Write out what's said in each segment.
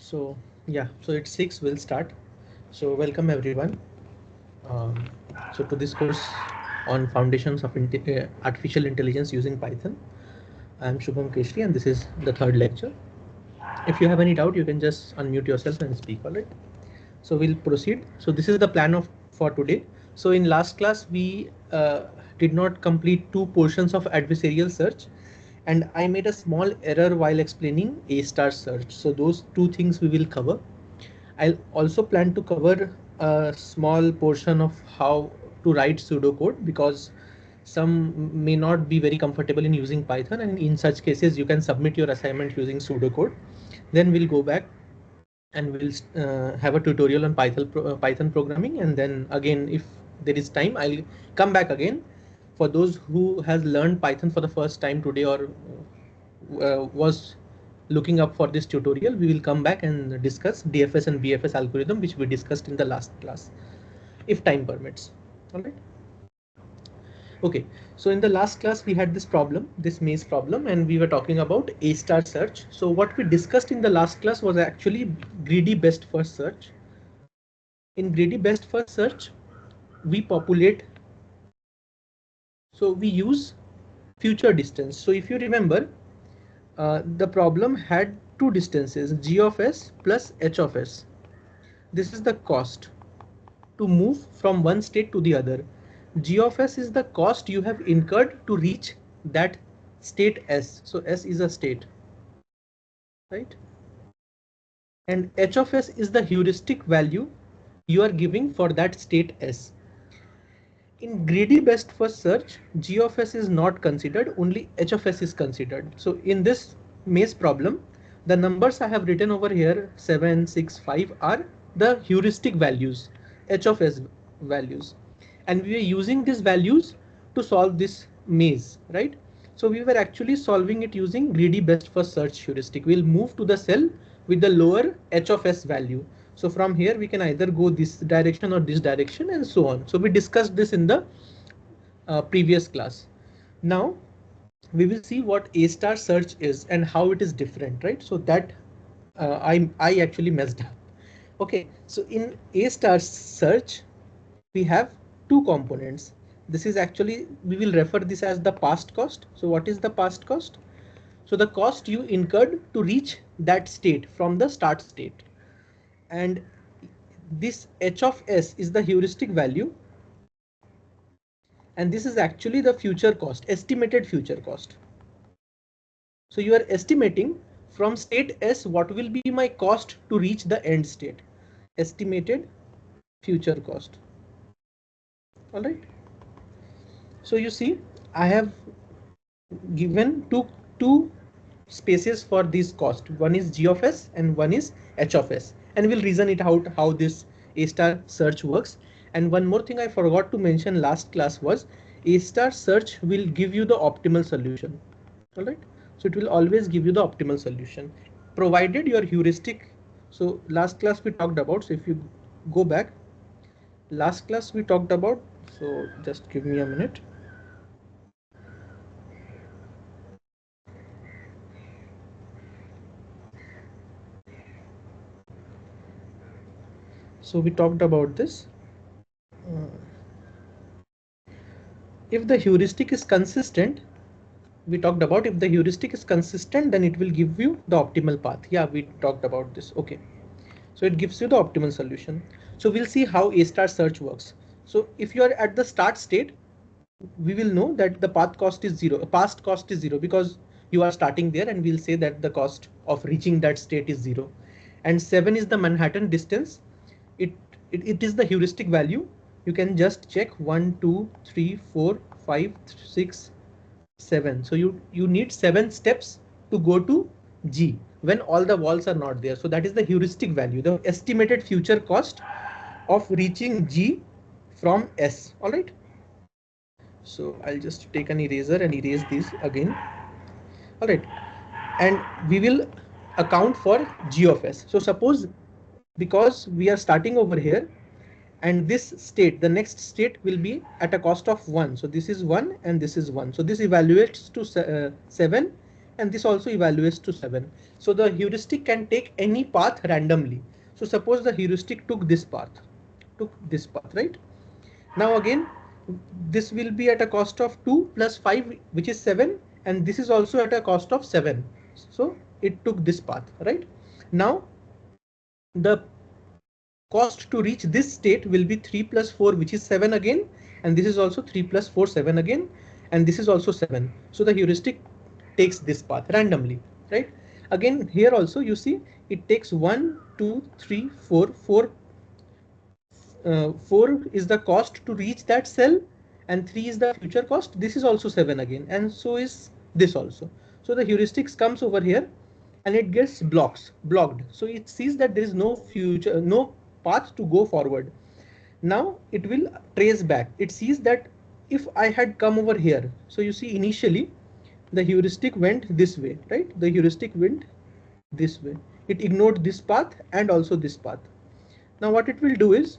So yeah, so it's 6, we'll start. So welcome everyone. Um, so to this course on foundations of artificial intelligence using Python. I'm Shubham Keshri and this is the third lecture. If you have any doubt, you can just unmute yourself and speak, all right? So we'll proceed. So this is the plan of for today. So in last class, we did not complete two portions of adversarial search. And I made a small error while explaining A star search. So those two things we will cover. I'll also plan to cover a small portion of how to write pseudocode because some may not be very comfortable in using Python, and in such cases you can submit your assignment using pseudocode. Then we'll go back and we'll have a tutorial on Python programming, and then again if there is time I'll come back again for those who has learned Python for the first time today or was looking up for this tutorial. We will come back and discuss DFS and BFS algorithm, which we discussed in the last class, if time permits. All right. Okay, so in the last class we had this problem, this maze problem, and we were talking about A star search. So what we discussed in the last class was actually greedy best first search. In greedy best first search, we populate. So we use future distance. So if you remember, the problem had two distances, g of s plus h of s. This is the cost to move from one state to the other. G of s is the cost you have incurred to reach that state s. So s is a state, right? And h of s is the heuristic value you are giving for that state s. In greedy best first search, g of s is not considered, only h of s is considered. So in this maze problem, the numbers I have written over here, 7, 6, 5 are the heuristic values, h of s values. And we were using these values to solve this maze, right? So we were actually solving it using greedy best first search heuristic. We'll move to the cell with the lower h of s value. So from here we can either go this direction or this direction and so on. So we discussed this in the previous class. Now we will see what A star search is and how it is different, right? So that I actually messed up. Okay, so in A star search, we have two components. This is actually, we will refer this as the past cost. So what is the past cost? So the cost you incurred to reach that state from the start state. And this h of s is the heuristic value. And this is actually the future cost, estimated future cost. So you are estimating from state S what will be my cost to reach the end state, estimated future cost. All right. So you see, I have given two spaces for this cost. One is G of S and one is H of S, and we'll reason it out how this A star search works. And one more thing I forgot to mention last class was A star search will give you the optimal solution. All right. So it will always give you the optimal solution, provided your heuristic. So last class we talked about, so if you go back, last class we talked about, so just give me a minute. So we talked about this. If the heuristic is consistent, we talked about if the heuristic is consistent, then it will give you the optimal path. Yeah, we talked about this. Okay. So it gives you the optimal solution. So we'll see how A star search works. So if you are at the start state, we will know that the path cost is zero, past cost is zero because you are starting there, and we'll say that the cost of reaching that state is zero. And 7 is the Manhattan distance. It is the heuristic value. You can just check 1, 2, 3, 4, 5, 6, 7. So you need 7 steps to go to G when all the walls are not there. So that is the heuristic value, the estimated future cost of reaching G from S. All right. So I'll just take an eraser and erase these again. All right. And we will account for G of S. So suppose because we are starting over here, and this state, the next state will be at a cost of 1. So this is 1 and this is 1. So this evaluates to 7 and this also evaluates to 7. So the heuristic can take any path randomly. So suppose the heuristic took this path, right? Now again, this will be at a cost of 2 plus 5, which is 7, and this is also at a cost of 7. So it took this path, right? Now the cost to reach this state will be 3 plus 4, which is 7 again, and this is also 3 plus 4, 7 again, and this is also 7. So the heuristic takes this path randomly, right? Again, here also you see it takes 1, 2, 3, 4. 4 is the cost to reach that cell, and 3 is the future cost. This is also 7 again, and so is this also. So the heuristics comes over here and it gets blocked. So it sees that there is no path to go forward. Now it will trace back. It sees that if I had come over here, so you see initially the heuristic went this way, right? The heuristic went this way. It ignored this path and also this path. Now what it will do is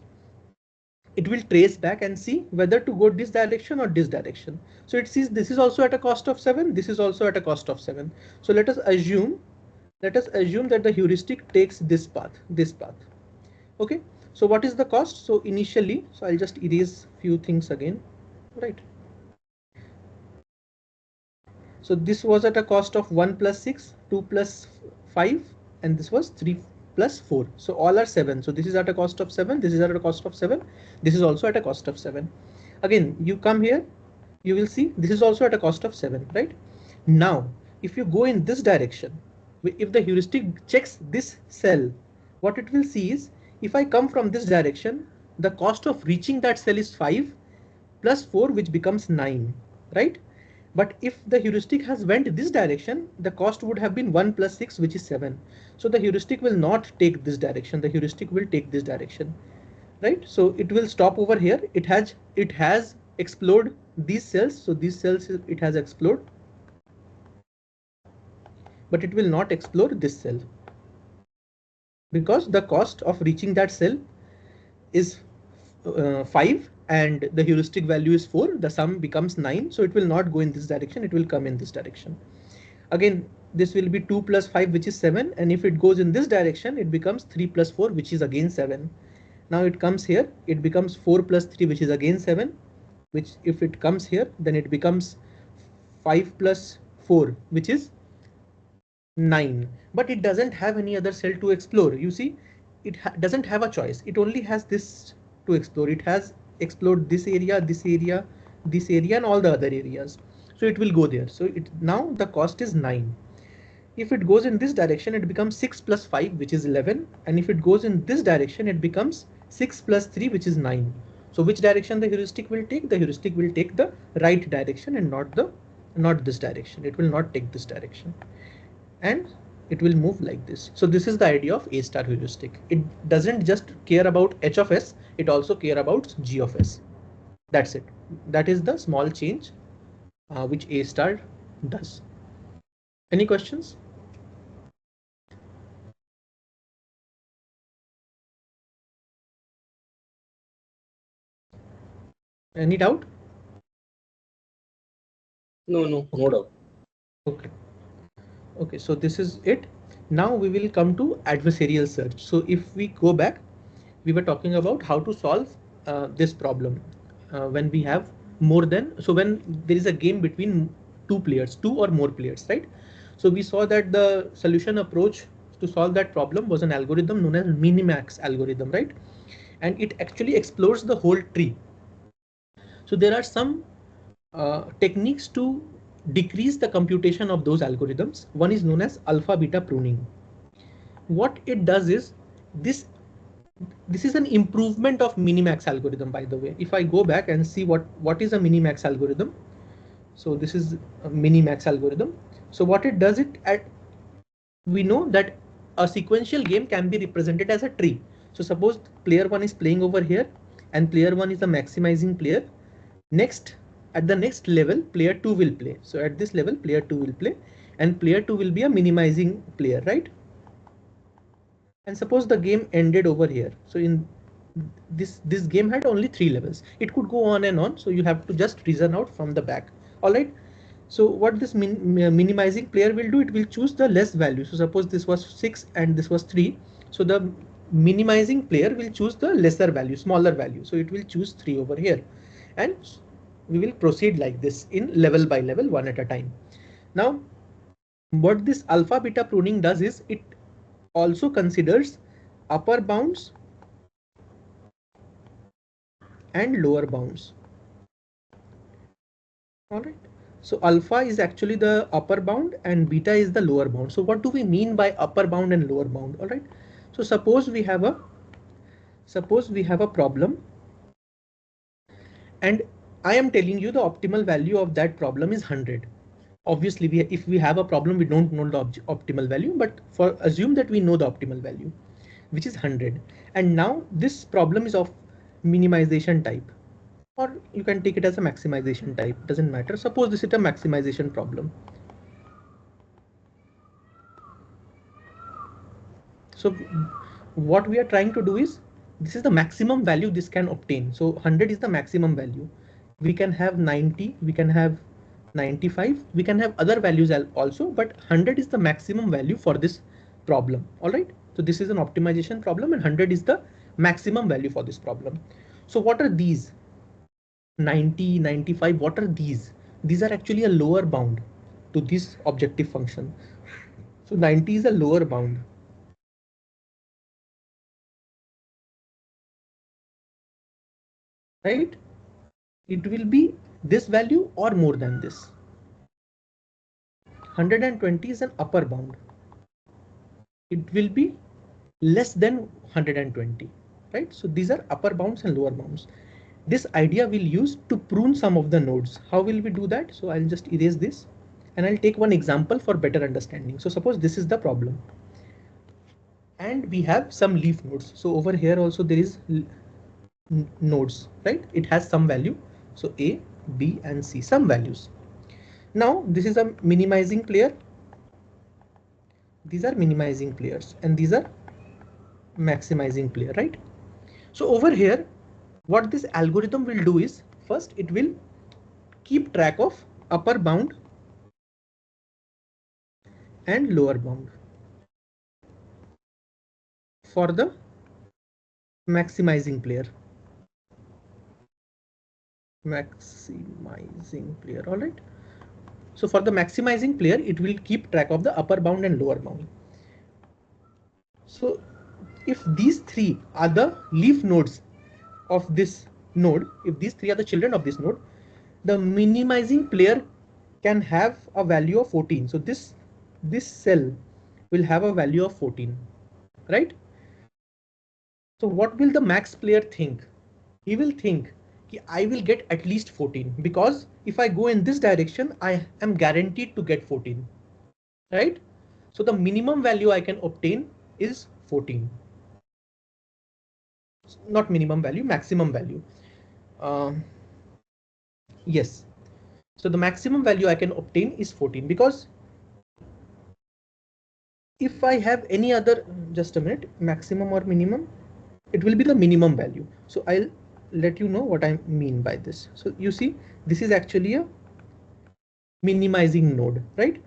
it will trace back and see whether to go this direction or this direction. So it sees this is also at a cost of 7. This is also at a cost of 7. So let us assume that the heuristic takes this path. Okay. So what is the cost? So initially, so I'll just erase few things again, right? So this was at a cost of 1 plus 6, 2 plus 5, and this was 3 plus 4. So all are 7. So this is at a cost of 7. This is at a cost of 7. This is also at a cost of 7. Again, you come here, you will see this is also at a cost of 7, right? Now, if you go in this direction, if the heuristic checks this cell, what it will see is if I come from this direction, the cost of reaching that cell is 5 plus 4, which becomes 9, right? But if the heuristic has went this direction, the cost would have been 1 plus 6, which is 7. So the heuristic will not take this direction. The heuristic will take this direction, right? So it will stop over here. It has explored these cells. So these cells it has explored, but it will not explore this cell because the cost of reaching that cell is 5 and the heuristic value is 4. The sum becomes 9. So it will not go in this direction. It will come in this direction. Again, this will be 2 plus 5, which is 7. And if it goes in this direction, it becomes 3 plus 4, which is again 7. Now it comes here, it becomes 4 plus 3, which is again 7, which if it comes here, then it becomes 5 plus 4, which is 9. But it doesn't have any other cell to explore. You see, it doesn't have a choice. It only has this to explore. It has explored this area, this area, this area, and all the other areas. So it will go there. So now the cost is 9. If it goes in this direction, it becomes 6 plus 5, which is 11. And if it goes in this direction, it becomes 6 plus 3, which is 9. So which direction the heuristic will take? The heuristic will take the right direction and not this direction. It will not take this direction. And it will move like this. So this is the idea of A star heuristic. It doesn't just care about H of S, it also care about G of S. That's it. That is the small change which A star does. Any questions? Any doubt? No doubt. Okay, so this is it. Now we will come to adversarial search. So if we go back, we were talking about how to solve this problem when we have when there is a game between two or more players, right? So we saw that the solution approach to solve that problem was an algorithm known as Minimax algorithm, right? And it actually explores the whole tree. So there are some techniques to decrease the computation of those algorithms. One is known as alpha-beta pruning. What it does is this is an improvement of Minimax algorithm, by the way. If I go back and see what is a Minimax algorithm. So this is a Minimax algorithm. So what it does we know that a sequential game can be represented as a tree. So suppose player 1 is playing over here and player 1 is a maximizing player. At the next level, player 2 will play. So at this level, player 2 will play and player 2 will be a minimizing player, right? And suppose the game ended over here. So in this game had only 3 levels. It could go on and on. So you have to just reason out from the back. All right. So what this minimizing player will do, it will choose the less value. So suppose this was 6 and this was 3. So the minimizing player will choose the lesser value, smaller value. So it will choose 3 over here. And we will proceed like this in level by level, one at a time. Now, what this alpha beta pruning does is it also considers upper bounds and lower bounds. All right. So alpha is actually the upper bound and beta is the lower bound. So what do we mean by upper bound and lower bound? All right. So suppose we have a problem, and I am telling you the optimal value of that problem is 100. Obviously, if we have a problem, we don't know the optimal value, but for assume that we know the optimal value, which is 100. And now this problem is of minimization type, or you can take it as a maximization type, doesn't matter. Suppose this is a maximization problem. So what we are trying to do is, this is the maximum value this can obtain. So 100 is the maximum value. We can have 90, we can have 95, we can have other values also, but 100 is the maximum value for this problem. All right. So this is an optimization problem and 100 is the maximum value for this problem. So what are these? 90, 95, what are these? These are actually a lower bound to this objective function. So 90 is a lower bound. Right? It will be this value or more than this. 120 is an upper bound. It will be less than 120, right? So these are upper bounds and lower bounds. This idea we'll use to prune some of the nodes. How will we do that? So I'll just erase this and I'll take one example for better understanding. So suppose this is the problem and we have some leaf nodes. So over here also there is nodes, right? It has some value. So A, B and C, some values. Now this is a minimizing player. These are minimizing players and these are maximizing player, right? So over here, what this algorithm will do is, first it will keep track of upper bound and lower bound for the maximizing player. All right. So for the maximizing player, it will keep track of the upper bound and lower bound. So if these three are the leaf nodes of this node, if these three are the children of this node, the minimizing player can have a value of 14. So this cell will have a value of 14, right? So what will the max player think? He will think, I will get at least 14 because if I go in this direction, I am guaranteed to get 14, right? So the minimum value I can obtain is 14. Not minimum value, maximum value. Yes. So the maximum value I can obtain is 14 because if I have any other, just a minute, maximum or minimum, it will be the minimum value. So I'll let you know what I mean by this. So you see, this is actually a minimizing node, right?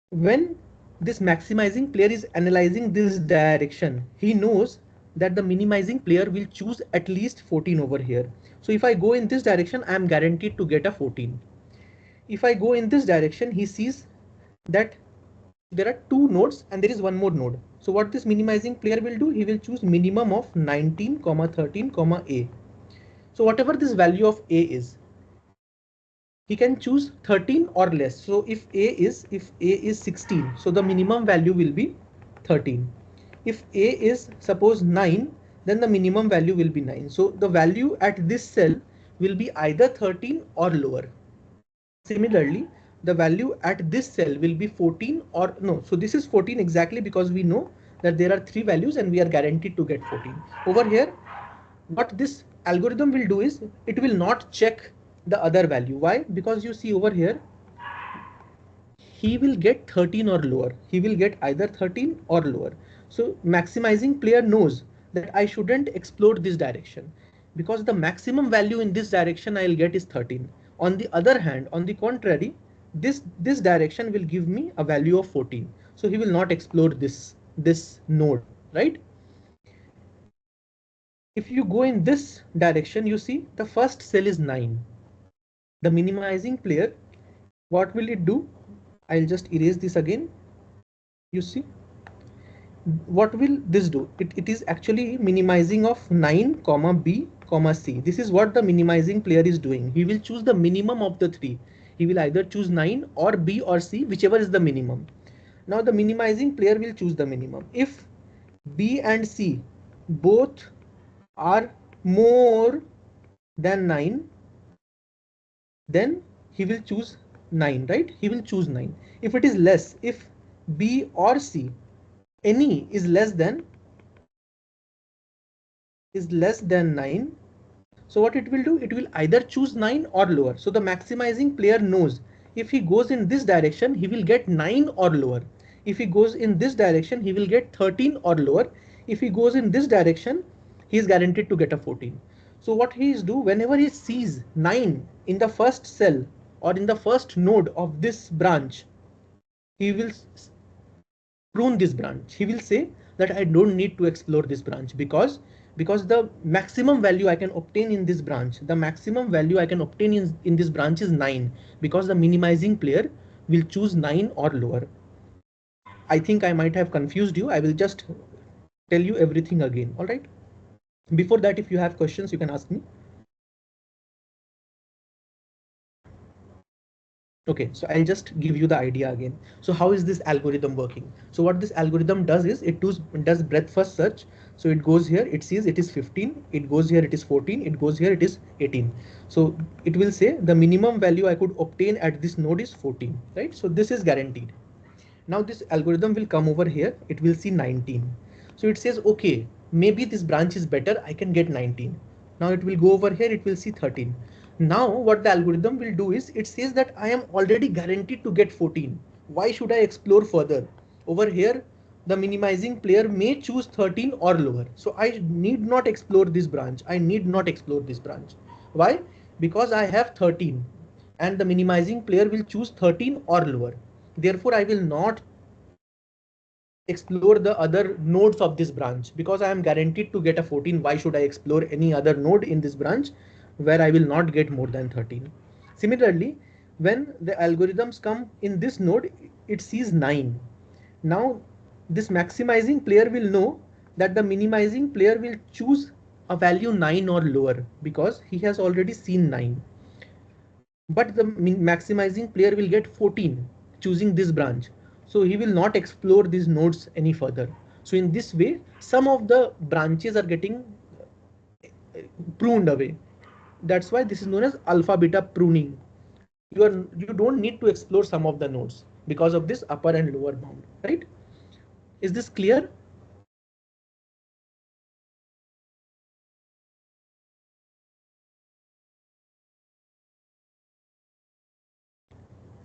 When this maximizing player is analyzing this direction, he knows that the minimizing player will choose at least 14 over here. So if I go in this direction, I am guaranteed to get a 14. If I go in this direction, he sees that there are two nodes and there is one more node. So what this minimizing player will do, he will choose minimum of 19, 13, A. So whatever this value of A is, he can choose 13 or less. So if A is 16, so the minimum value will be 13. If A is suppose 9, then the minimum value will be 9. So the value at this cell will be either 13 or lower. Similarly, the value at this cell will be 14 or no. So this is 14 exactly because we know that there are three values and we are guaranteed to get 14. Over here, what this algorithm will do is it will not check the other value. Why? Because you see over here, he will get 13 or lower. He will get either 13 or lower. So maximizing player knows that I shouldn't explore this direction because the maximum value in this direction I'll get is 13. On the other hand, on the contrary, this direction will give me a value of 14. So he will not explore this node, right? If you go in this direction, you see the first cell is 9. The minimizing player, what will it do? I'll just erase this again. You see, what will this do? It is actually minimizing of 9 comma B comma C. This is what the minimizing player is doing. He will choose the minimum of the three. He will either choose 9 or B or C, whichever is the minimum. Now the minimizing player will choose the minimum. If B and C both are more than 9, then he will choose 9, right? He will choose 9. If it is less, if B or C, any is less than 9, so what it will do, it will either choose 9 or lower. So the maximizing player knows if he goes in this direction, he will get 9 or lower. If he goes in this direction, he will get 13 or lower. If he goes in this direction, he is guaranteed to get a 14. So what he is do, whenever he sees 9 in the first cell or in the first node of this branch, he will prune this branch. He will say that I don't need to explore this branch because the maximum value I can obtain in this branch, the maximum value I can obtain in this branch is 9, because the minimizing player will choose 9 or lower. I think I might have confused you. I will just tell you everything again. All right. Before that, if you have questions, you can ask me. Okay, so I'll just give you the idea again. So how is this algorithm working? So what this algorithm does is it does breadth first search. So it goes here, it sees it is 15, it goes here, it is 14, it goes here, it is 18. So it will say the minimum value I could obtain at this node is 14, right? So this is guaranteed. Now this algorithm will come over here, it will see 19. So it says, okay, maybe this branch is better, I can get 19. Now it will go over here, it will see 13. Now what the algorithm will do is it says that I am already guaranteed to get 14. Why should I explore further? Over here, the minimizing player may choose 13 or lower. So I need not explore this branch. I need not explore this branch. Why? Because I have 13 and the minimizing player will choose 13 or lower. Therefore, I will not explore the other nodes of this branch because I am guaranteed to get a 14. Why should I explore any other node in this branch where I will not get more than 13? Similarly, when the algorithms come in this node, it sees 9. Now this maximizing player will know that the minimizing player will choose a value 9 or lower because he has already seen 9. But the maximizing player will get 14 choosing this branch. So he will not explore these nodes any further. So in this way, some of the branches are getting pruned away. That's why this is known as alpha-beta pruning. You don't need to explore some of the nodes because of this upper and lower bound, right? Is this clear?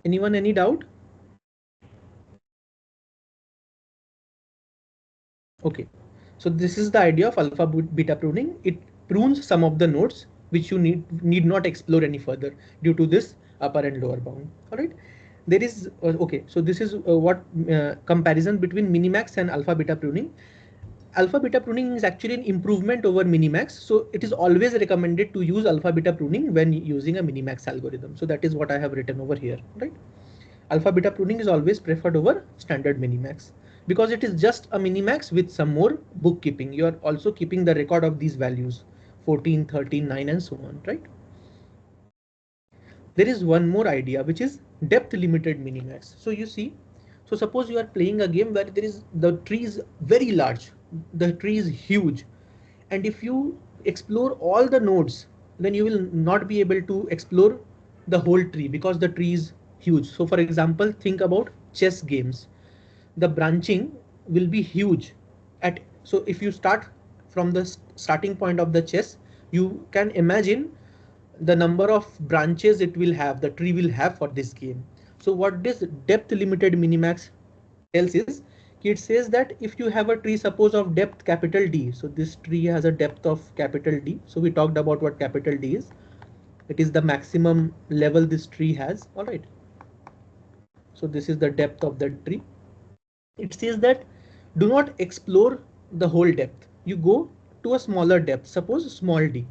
Anyone, any doubt? Okay, so this is the idea of alpha beta pruning. It prunes some of the nodes which you need not explore any further due to this upper and lower bound. All right, there is okay. So this is what comparison between Minimax and alpha beta pruning. Alpha beta pruning is actually an improvement over Minimax. So it is always recommended to use alpha beta pruning when using a Minimax algorithm. So that is what I have written over here, right? Alpha beta pruning is always preferred over standard Minimax because it is just a Minimax with some more bookkeeping. You are also keeping the record of these values 14, 13, 9 and so on, right? There is one more idea which is depth limited Minimax. So you see, so suppose you are playing a game where the tree is very large, the tree is huge, and if you explore all the nodes, then you will not be able to explore the whole tree because the tree is huge. So for example, think about chess games. The branching will be huge so if you start from the starting point of the chess, you can imagine the number of branches the tree will have for this game. So what this depth limited Minimax tells is, it says that if you have a tree, suppose of depth capital D, so this tree has a depth of capital D. So we talked about what capital D is. It is the maximum level this tree has. All right. So this is the depth of the tree. It says that do not explore the whole depth. You go to a smaller depth, suppose small d.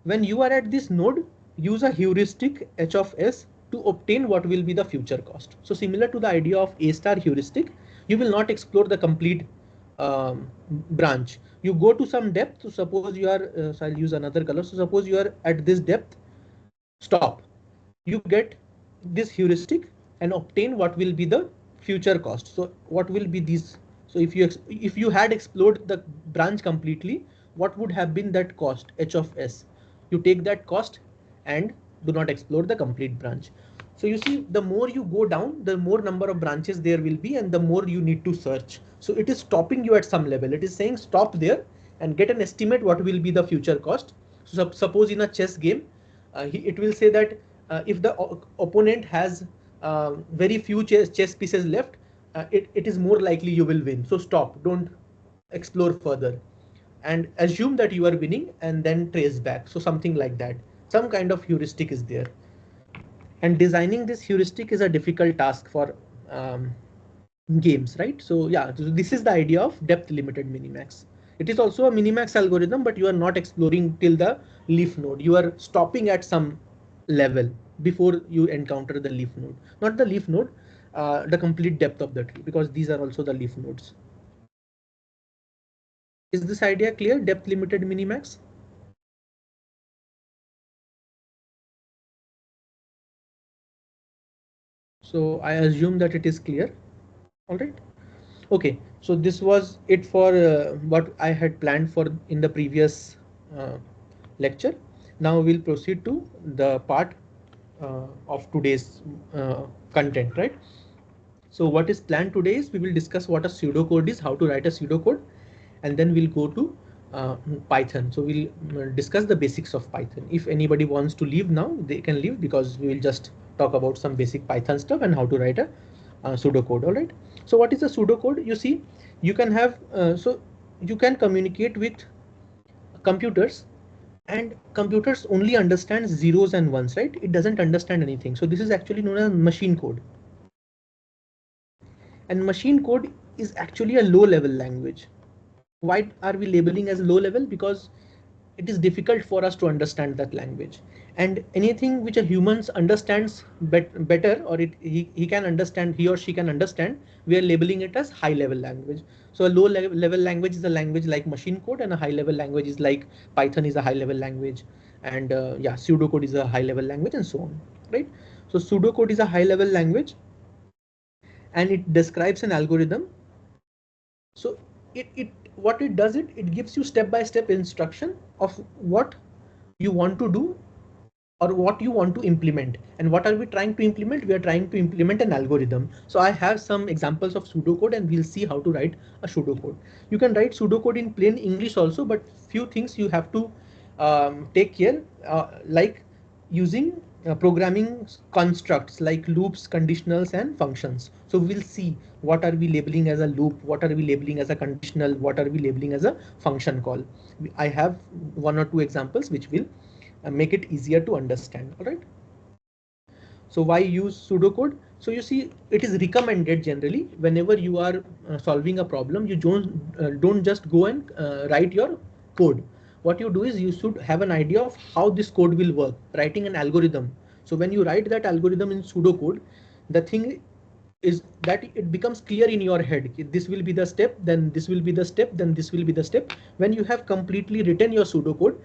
When you are at this node, use a heuristic h of s to obtain what will be the future cost. So similar to the idea of A star heuristic, you will not explore the complete branch. You go to some depth. So suppose you are, so I'll use another color. So suppose you are at this depth, stop. You get this heuristic and obtain what will be the future cost. So what will be these? So if you had explored the branch completely, what would have been that cost h of s? You take that cost and do not explore the complete branch. So you see, the more you go down, the more number of branches there will be and the more you need to search. So it is stopping you at some level. It is saying stop there and get an estimate what will be the future cost. So suppose in a chess game, it will say that if the opponent has very few chess pieces left, it is more likely you will win. So stop, don't explore further and assume that you are winning and then trace back. So something like that, some kind of heuristic is there. And designing this heuristic is a difficult task for games, right? So yeah, this is the idea of depth limited minimax. It is also a minimax algorithm, but you are not exploring till the leaf node. You are stopping at some level before you encounter the leaf node, not the leaf node, the complete depth of the tree, because these are also the leaf nodes. Is this idea clear? Depth limited minimax? So I assume that it is clear. All right. Okay, so this was it for what I had planned for in the previous lecture. Now we'll proceed to the part of today's content, right? So what is planned today is we will discuss what a pseudocode is, how to write a pseudocode, and then we'll go to Python. So we'll discuss the basics of Python. If anybody wants to leave now, they can leave, because we will just talk about some basic Python stuff and how to write a pseudocode. All right. So what is a pseudocode? You see, you can have so you can communicate with computers, and computers only understands zeros and ones, right? It doesn't understand anything. So this is actually known as machine code. And machine code is actually a low level language. Why are we labeling as low level? Because it is difficult for us to understand that language, and anything which a humans understands better, or he can understand, he or she can understand, we are labeling it as high level language. So a low level language is a language like machine code, and a high level language is like Python is a high level language, and yeah, pseudocode is a high level language, and so on, right? So pseudocode is a high level language and it describes an algorithm. So it what it does, it gives you step-by-step instruction of what you want to do or what you want to implement. And what are we trying to implement? We are trying to implement an algorithm. So I have some examples of pseudocode and we'll see how to write a pseudocode. You can write pseudocode in plain English also, but few things you have to take care, like using programming constructs like loops, conditionals, and functions. So we'll see what are we labeling as a loop, what are we labeling as a conditional, what are we labeling as a function call. I have one or two examples which will make it easier to understand. All right. So why use pseudocode? So you see, it is recommended generally whenever you are solving a problem, you don't just go and write your code. What you do is you should have an idea of how this code will work, writing an algorithm. So when you write that algorithm in pseudocode, the thing is that it becomes clear in your head. This will be the step, then this will be the step, then this will be the step. When you have completely written your pseudocode,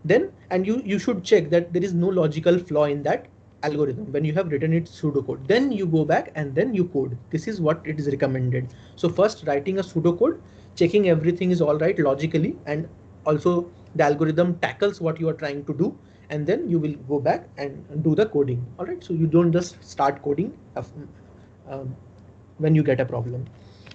then and you should check that there is no logical flaw in that algorithm. When you have written it pseudocode, then you go back and then you code. This is what it is recommended. So first, writing a pseudocode, checking everything is all right logically, and also the algorithm tackles what you are trying to do, and then you will go back and do the coding. All right. So you don't just start coding when you get a problem.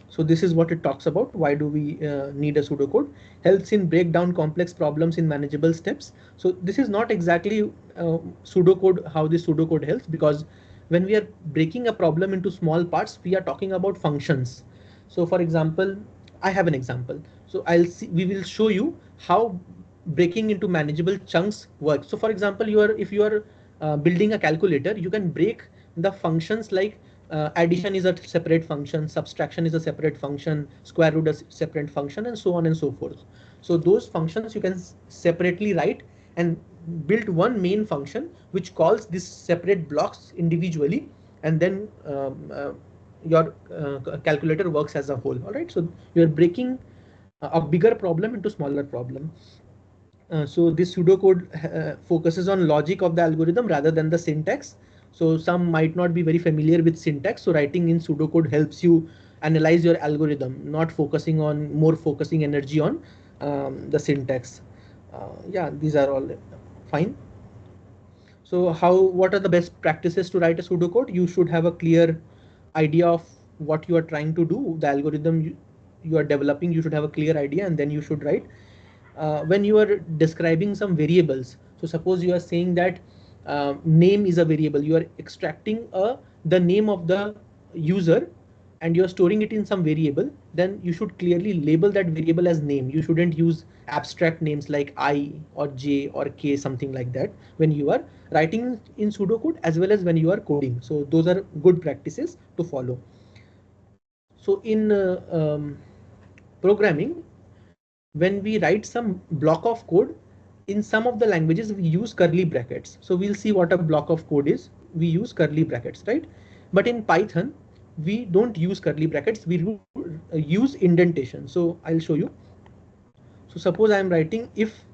So this is what it talks about. Why do we need a pseudocode? Helps in break down complex problems in manageable steps. So this is not exactly pseudocode, how this pseudocode helps, because when we are breaking a problem into small parts, we are talking about functions. So for example, I have an example. So we will show you how breaking into manageable chunks works. So for example, if you are building a calculator, you can break the functions like Addition is a separate function, subtraction is a separate function, square root is a separate function, and so on and so forth. So those functions you can separately write and build one main function which calls these separate blocks individually, and then your calculator works as a whole. All right, so you're breaking a bigger problem into smaller problem. So this pseudocode focuses on logic of the algorithm rather than the syntax. So some might not be very familiar with syntax. So writing in pseudocode helps you analyze your algorithm, not focusing on focusing energy on the syntax. Yeah, these are all fine. So what are the best practices to write a pseudocode? You should have a clear idea of what you are trying to do. The algorithm you are developing, you should have a clear idea, and then you should write. When you are describing some variables, so suppose you are saying that name is a variable, you are extracting the name of the user and you're storing it in some variable, then you should clearly label that variable as name. You shouldn't use abstract names like I or J or K, something like that, when you are writing in pseudocode as well as when you are coding. So those are good practices to follow. So in programming, when we write some block of code, in some of the languages we use curly brackets. So we'll see what a block of code is. We use curly brackets, right? But in Python, we don't use curly brackets. We use indentation. So I'll show you. So suppose I'm writing if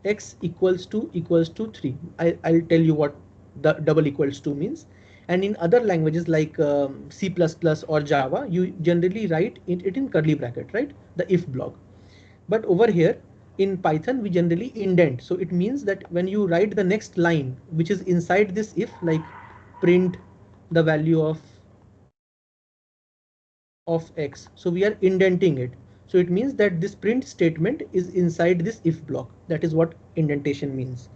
x equals to 3. I'll tell you what the double equals to means. And in other languages like C++ or Java, you generally write it in curly bracket, right? The if block. But over here in Python, we generally indent. So it means that when you write the next line, which is inside this if, like print the value of x, so we are indenting it. So it means that this print statement is inside this if block. That is what indentation means.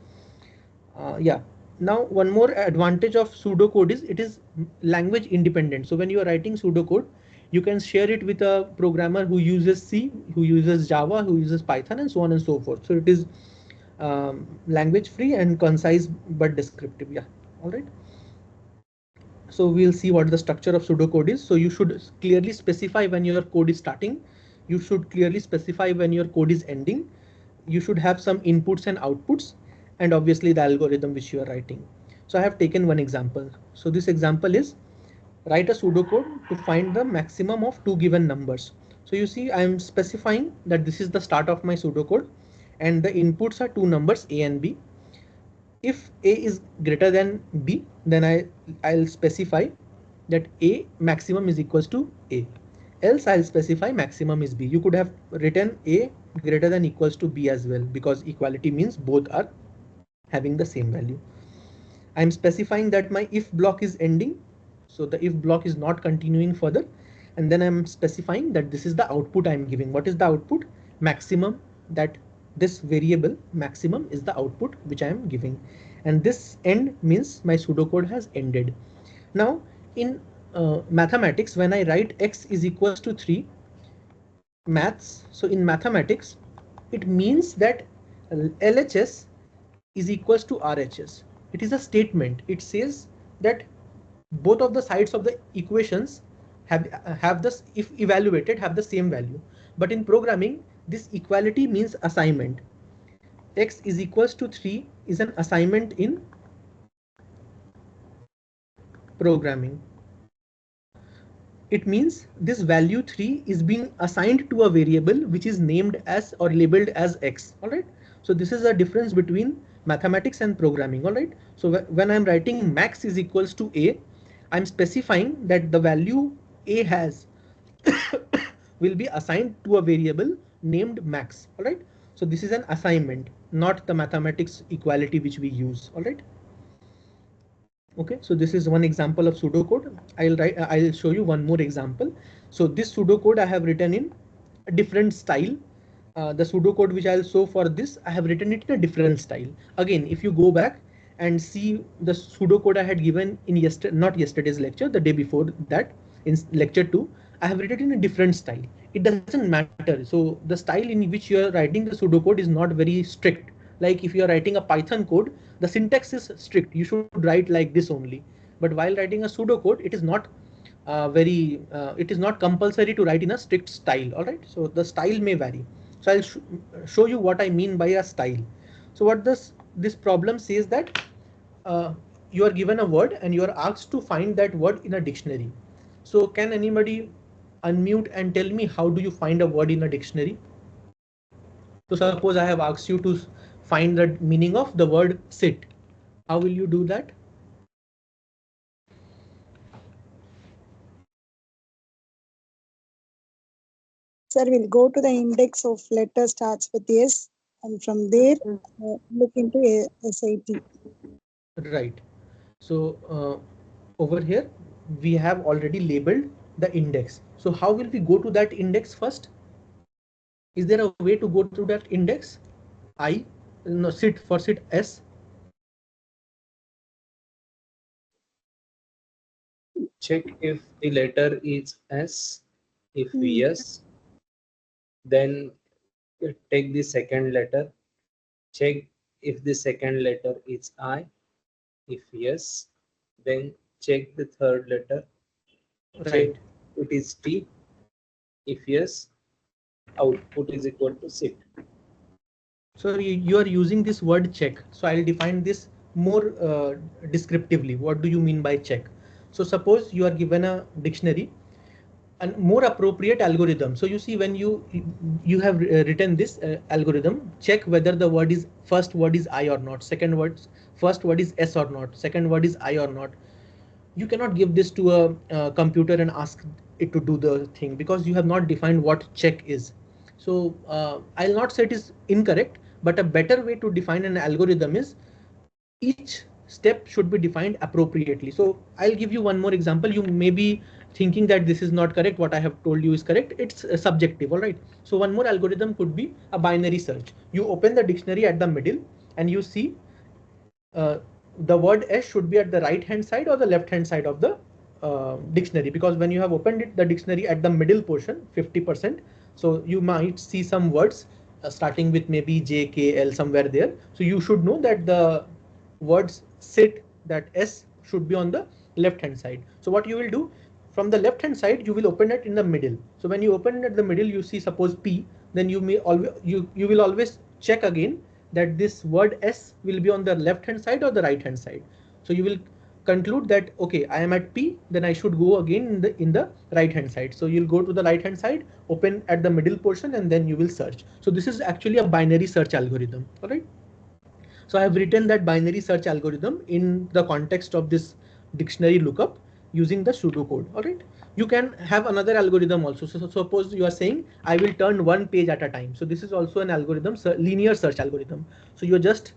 Yeah. Now one more advantage of pseudocode is it is language independent. So when you are writing pseudocode, you can share it with a programmer who uses C, who uses Java, who uses Python, and so on and so forth. So it is language free and concise but descriptive. Yeah. All right. So we'll see what the structure of pseudocode is. So you should clearly specify when your code is starting. You should clearly specify when your code is ending. You should have some inputs and outputs, and obviously the algorithm which you are writing. So I have taken one example. So this example is write a pseudocode to find the maximum of two given numbers. So you see I am specifying that this is the start of my pseudocode and the inputs are two numbers A and B. If A is greater than B, then I'll specify that A maximum is equals to A. Else I'll specify maximum is B. You could have written A greater than equals to B as well, because equality means both are having the same value. I'm specifying that my if block is ending. So the if block is not continuing further. And then I'm specifying that this is the output I'm giving. What is the output? Maximum, that this variable maximum is the output which I am giving. And this end means my pseudocode has ended. Now in mathematics, when I write x is equals to 3, maths, so in mathematics, it means that LHS is equals to RHS. It is a statement. It says that both of the sides of the equations have this, if evaluated, have the same value. But in programming, this equality means assignment. X is equals to 3 is an assignment in programming. It means this value 3 is being assigned to a variable which is named as or labeled as x. All right. So this is a difference between mathematics and programming. All right. So when I'm writing max is equals to A, I'm specifying that the value A has will be assigned to a variable named max. All right. So this is an assignment, not the mathematics equality which we use. All right. Okay, so this is one example of pseudocode. I'll show you one more example. So this pseudocode I have written in a different style. The pseudocode which I'll show for this, I have written it in a different style. Again, if you go back and see the pseudocode I had given in not yesterday's lecture, the day before that, in lecture 2, I have written it in a different style. It doesn't matter. So the style in which you are writing the pseudocode is not very strict. Like if you are writing a Python code, the syntax is strict. You should write like this only. But while writing a pseudocode, it is not it is not compulsory to write in a strict style. All right, so the style may vary. So I'll show you what I mean by a style. So what this problem says that you are given a word and you are asked to find that word in a dictionary. So can anybody unmute and tell me how do you find a word in a dictionary? So suppose I have asked you to find the meaning of the word sit. How will you do that? Sir, we'll go to the index of letter starts with S, and from there look into SIT. Right. So over here we have already labeled the index. So how will we go to that index first? Is there a way to go to that index? I, no, sit for sit S. Check if the letter is S. If yes, then take the second letter. Check if the second letter is I. If yes, then check the third letter. Check Right. it is T. If yes, output is equal to sit. So you are using this word check. So I'll define this more descriptively. What do you mean by check? So suppose you are given a dictionary and more appropriate algorithm. So you see when you have written this algorithm, check whether the word is first word is I or not, first word is S or not, second word is I or not. You cannot give this to a computer and ask it to do the thing because you have not defined what check is. So I'll not say it is incorrect, but a better way to define an algorithm is each step should be defined appropriately. So I'll give you one more example. You may be thinking that this is not correct. What I have told you is correct. It's subjective. All right. So one more algorithm could be a binary search. You open the dictionary at the middle and you see the word S should be at the right hand side or the left hand side of the dictionary, because when you have opened it, the dictionary at the middle portion 50%, so you might see some words starting with maybe J, K, L somewhere there. So you should know that the words sit, that S should be on the left hand side. So what you will do, from the left hand side you will open it in the middle. So when you open it at the middle, you see suppose P, then you may always you will always check again that this word S will be on the left hand side or the right hand side. So you will conclude that okay, I am at P, then I should go again in the right hand side. So you'll go to the right hand side, open at the middle portion, and then you will search. So this is actually a binary search algorithm. All right. So I have written that binary search algorithm in the context of this dictionary lookup using the pseudocode. All right. You can have another algorithm also. So suppose you are saying I will turn one page at a time. So this is also an algorithm, linear search algorithm. So you're just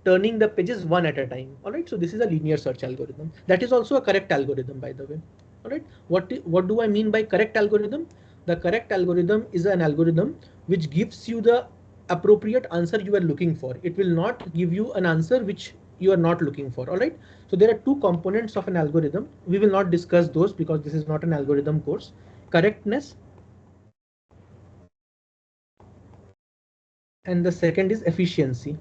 turning the pages one at a time. All right. So this is a linear search algorithm. That is also a correct algorithm, by the way. All right. What do I mean by correct algorithm? The correct algorithm is an algorithm which gives you the appropriate answer you are looking for. It will not give you an answer which you are not looking for. All right. So there are two components of an algorithm. We will not discuss those because this is not an algorithm course. Correctness, and the second is efficiency.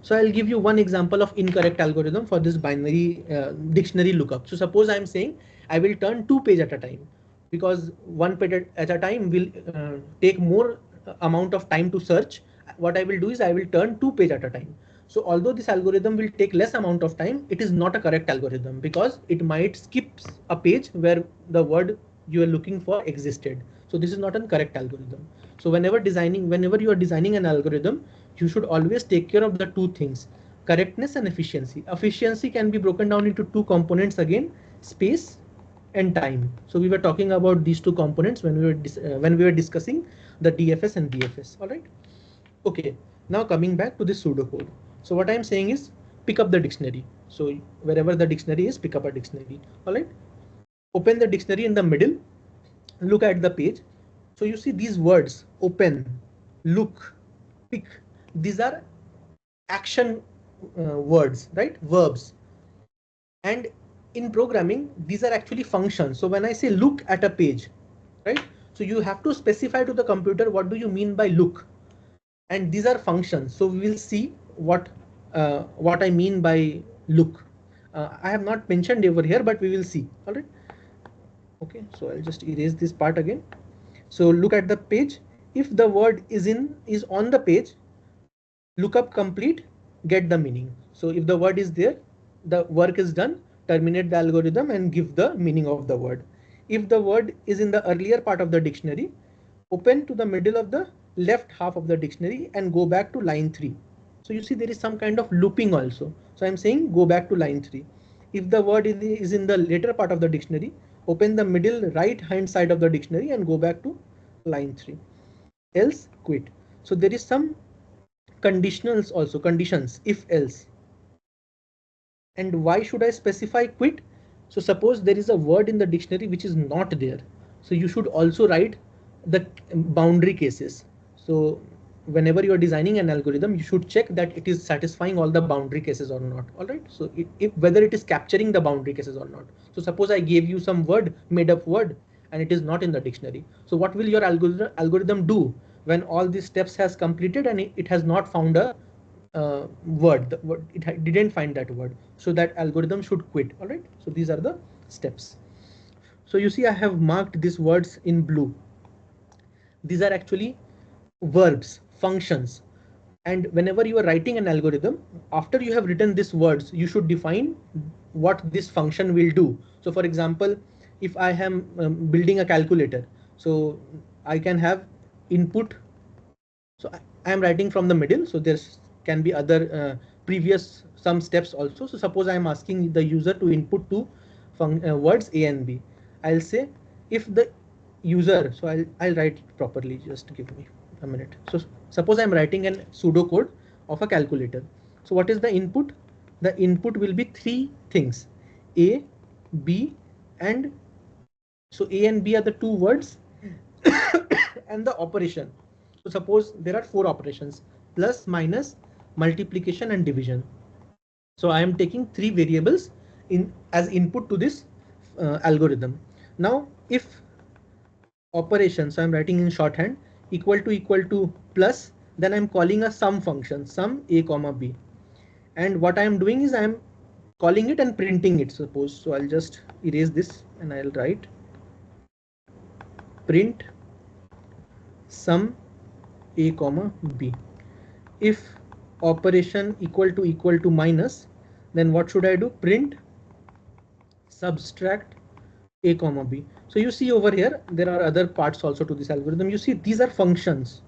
So I'll give you one example of incorrect algorithm for this binary dictionary lookup. So suppose I'm saying I will turn two page at a time, because one page at a time will take more amount of time to search. What I will do is I will turn two page at a time. So although this algorithm will take less amount of time, it is not a correct algorithm because it might skip a page where the word you are looking for existed. So this is not a correct algorithm. So whenever you are designing an algorithm, you should always take care of the two things: correctness and efficiency. Efficiency can be broken down into two components again: space and time. So we were talking about these two components when we were discussing the DFS and BFS. All right. Okay. Now coming back to this pseudocode. So what I'm saying is pick up the dictionary. So wherever the dictionary is, pick up a dictionary. All right. Open the dictionary in the middle. Look at the page. So you see these words: open, look, pick. These are action words, right? Verbs. And in programming, these are actually functions. So when I say look at a page, right? So you have to specify to the computer what do you mean by look, and these are functions. So we will see what I mean by look. I have not mentioned over here, but we will see. All right. Okay, so I'll just erase this part again. So look at the page. If the word is on the page, look up complete, get the meaning. So if the word is there, the work is done, terminate the algorithm and give the meaning of the word. If the word is in the earlier part of the dictionary, open to the middle of the left half of the dictionary and go back to line 3. So you see there is some kind of looping also. So I'm saying go back to line 3. If the word is in the later part of the dictionary, open the middle right hand side of the dictionary and go back to line 3. Else quit. So there is some conditionals also, conditions, if else. And why should I specify quit? So suppose there is a word in the dictionary which is not there. So you should also write the boundary cases. So whenever you are designing an algorithm, you should check that it is satisfying all the boundary cases or not. All right. So whether it is capturing the boundary cases or not. So suppose I gave you some word, made up word, and it is not in the dictionary. So what will your algorithm do when all these steps has completed and it has not found a word, it didn't find that word, so that algorithm should quit. All right, so these are the steps. So you see I have marked these words in blue. These are actually verbs, functions, and whenever you are writing an algorithm, after you have written these words, you should define what this function will do. So for example, if I am building a calculator, so I can have input. So I am writing from the middle, so there's can be other previous some steps also. So suppose I am asking the user to input two words A and B. I'll say if the user, so I'll write it properly, just give me a minute. So suppose I'm writing an pseudocode of a calculator. So what is the input? The input will be three things, A, B, and so A and B are the two words and the operation. So suppose there are four operations: plus, minus, multiplication and division. So I am taking three variables as input to this algorithm. Now if operation, so I'm writing in shorthand, equal to plus, then I'm calling a sum function, sum A comma B. And what I am doing is I am calling it and printing it, suppose. So I'll just erase this and I'll write print sum A comma B. If operation equal to minus, then what should I do? Print subtract A comma B. So you see over here there are other parts also to this algorithm. You see these are functions,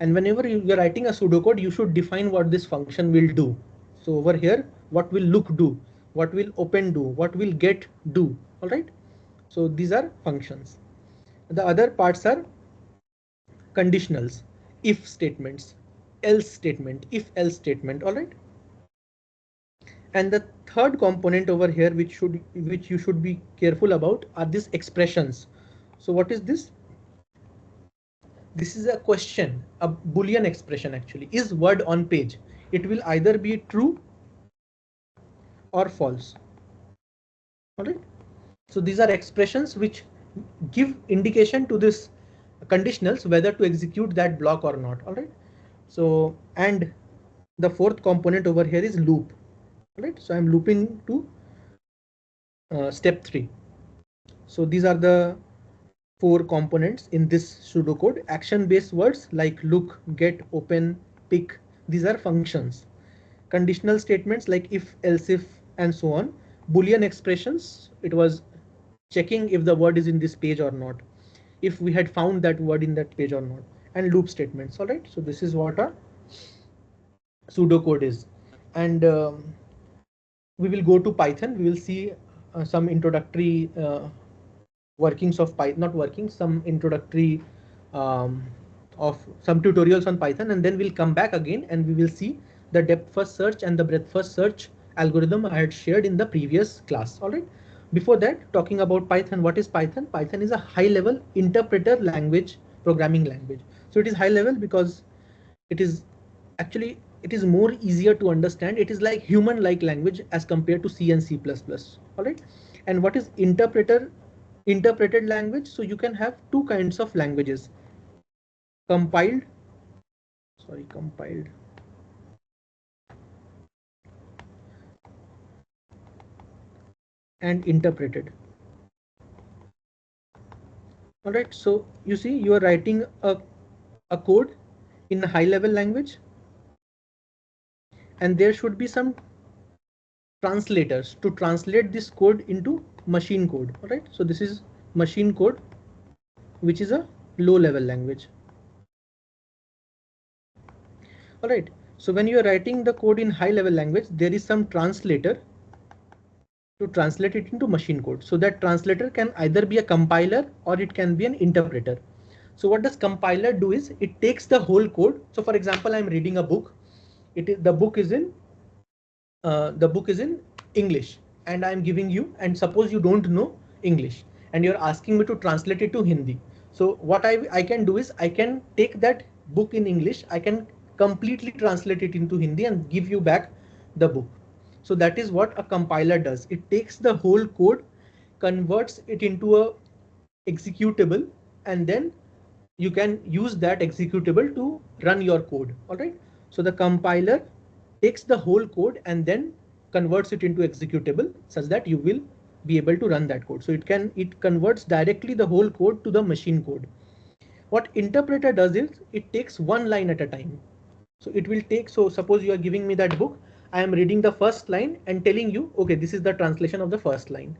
and whenever you are writing a pseudocode, you should define what this function will do. So over here, what will look do, what will open do, what will get do. All right, so these are functions. The other parts are conditionals, if statements, else statement, if else statement. All right. And the third component over here, which you should be careful about, are these expressions. So what is this? This is a question, a Boolean expression actually. Is word on page? It will either be true or false. All right. So these are expressions which give indication to this conditionals whether to execute that block or not. All right. So, and the fourth component over here is loop. All right. So I'm looping to step 3. So these are the four components in this pseudocode. Action-based words like look, get, open, pick, these are functions. Conditional statements like if, else if, and so on. Boolean expressions, it was checking if the word is in this page or not, if we had found that word in that page or not, and loop statements. All right, so this is what a pseudocode is. And we will go to Python. We will see some introductory workings of Python, not working, some introductory of some tutorials on Python, and then we'll come back again and we will see the depth first search and the breadth first search algorithm I had shared in the previous class. All right. Before that, talking about Python, what is Python? Python is a high level interpreter language, programming language. So it is high level because it is actually, it is more easier to understand. It is like human like language as compared to C and C++. All right. And what is interpreted language? So you can have two kinds of languages: compiled and interpreted. All right, so you see you are writing a code in a high level language, and there should be some translators to translate this code into machine code. All right, so this is machine code, which is a low level language. All right, so when you are writing the code in high level language, there is some translator to translate it into machine code. So that translator can either be a compiler or it can be an interpreter. So what does compiler do is it takes the whole code. So for example, I'm reading a book. The book is in English, and I'm giving you, and suppose you don't know English and you're asking me to translate it to Hindi. So what I can do is I can take that book in English, I can completely translate it into Hindi and give you back the book. So that is what a compiler does. It takes the whole code, converts it into a executable, and then you can use that executable to run your code. All right. So the compiler takes the whole code and then converts it into executable such that you will be able to run that code. So it converts directly the whole code to the machine code. What interpreter does is it takes one line at a time. So it will take, so suppose you are giving me that book, I am reading the first line and telling you, okay, this is the translation of the first line.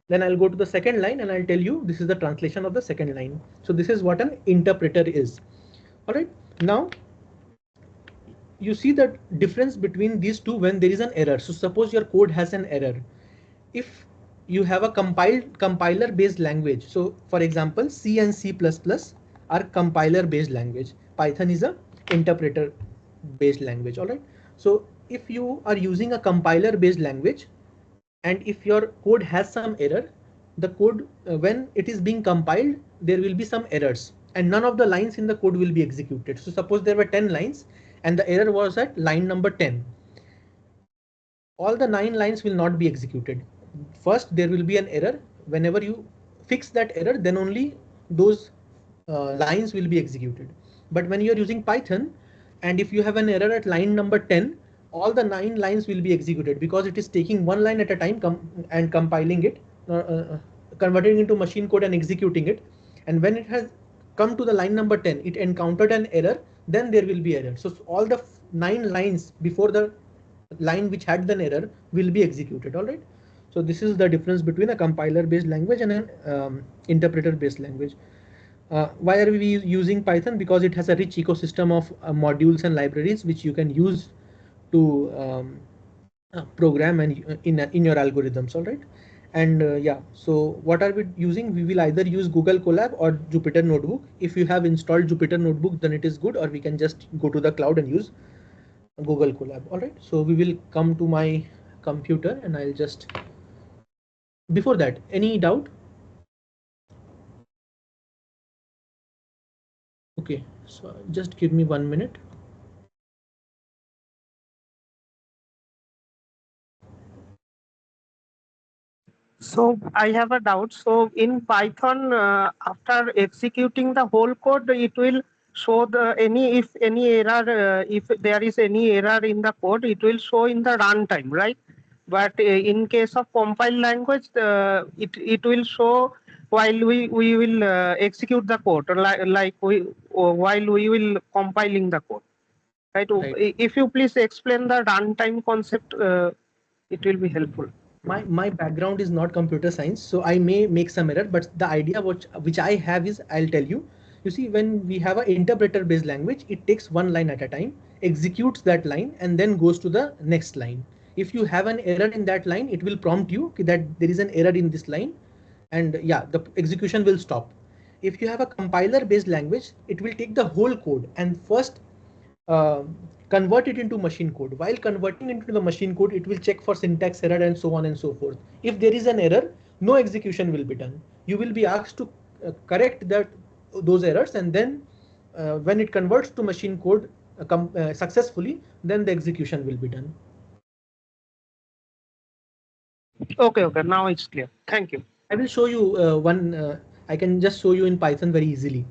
Then I'll go to the second line and I'll tell you this is the translation of the second line. So this is what an interpreter is. All right. Now you see the difference between these two when there is an error. So suppose your code has an error. If you have a compiler based language, so for example, C and C++ are compiler based language. Python is a interpreter based language. All right. So if you are using a compiler based language, and if your code has some error, the code when it is being compiled, there will be some errors and none of the lines in the code will be executed. So suppose there were 10 lines and the error was at line number 10. All the 9 lines will not be executed. First, there will be an error. Whenever you fix that error, then only those lines will be executed. But when you're using Python, and if you have an error at line number 10, all the 9 lines will be executed because it is taking one line at a time and compiling it, converting into machine code and executing it. And when it has come to the line number 10, it encountered an error, then there will be error. So all the 9 lines before the line which had the error will be executed. All right. So this is the difference between a compiler based language and an interpreter based language. Why are we using Python? Because it has a rich ecosystem of modules and libraries which you can use to program and in your algorithms. All right. And yeah, so what are we using? We will either use Google Colab or Jupyter Notebook. If you have installed Jupyter Notebook, then it is good, or we can just go to the cloud and use Google Colab. All right. So we will come to my computer and I'll just, before that, any doubt? Okay, so just give me 1 minute. So I have a doubt. So in Python, after executing the whole code, it will show if there is any error in the code, it will show in the runtime, right? But in case of compiled language, it will show while we will execute the code, while we will compiling the code, right? If you please explain the runtime concept, it will be helpful. My background is not computer science, so I may make some error, but the idea which I have is, I'll tell you. You see, when we have an interpreter based language, it takes one line at a time, executes that line, and then goes to the next line. If you have an error in that line, it will prompt you that there is an error in this line, and yeah, the execution will stop. If you have a compiler based language, it will take the whole code and first convert it into machine code. While converting into the machine code, it will check for syntax error and so on and so forth. If there is an error, no execution will be done. You will be asked to correct those errors, and then when it converts to machine code successfully, then the execution will be done. Okay, now it's clear. Thank you. I will show you I can just show you in Python very easily.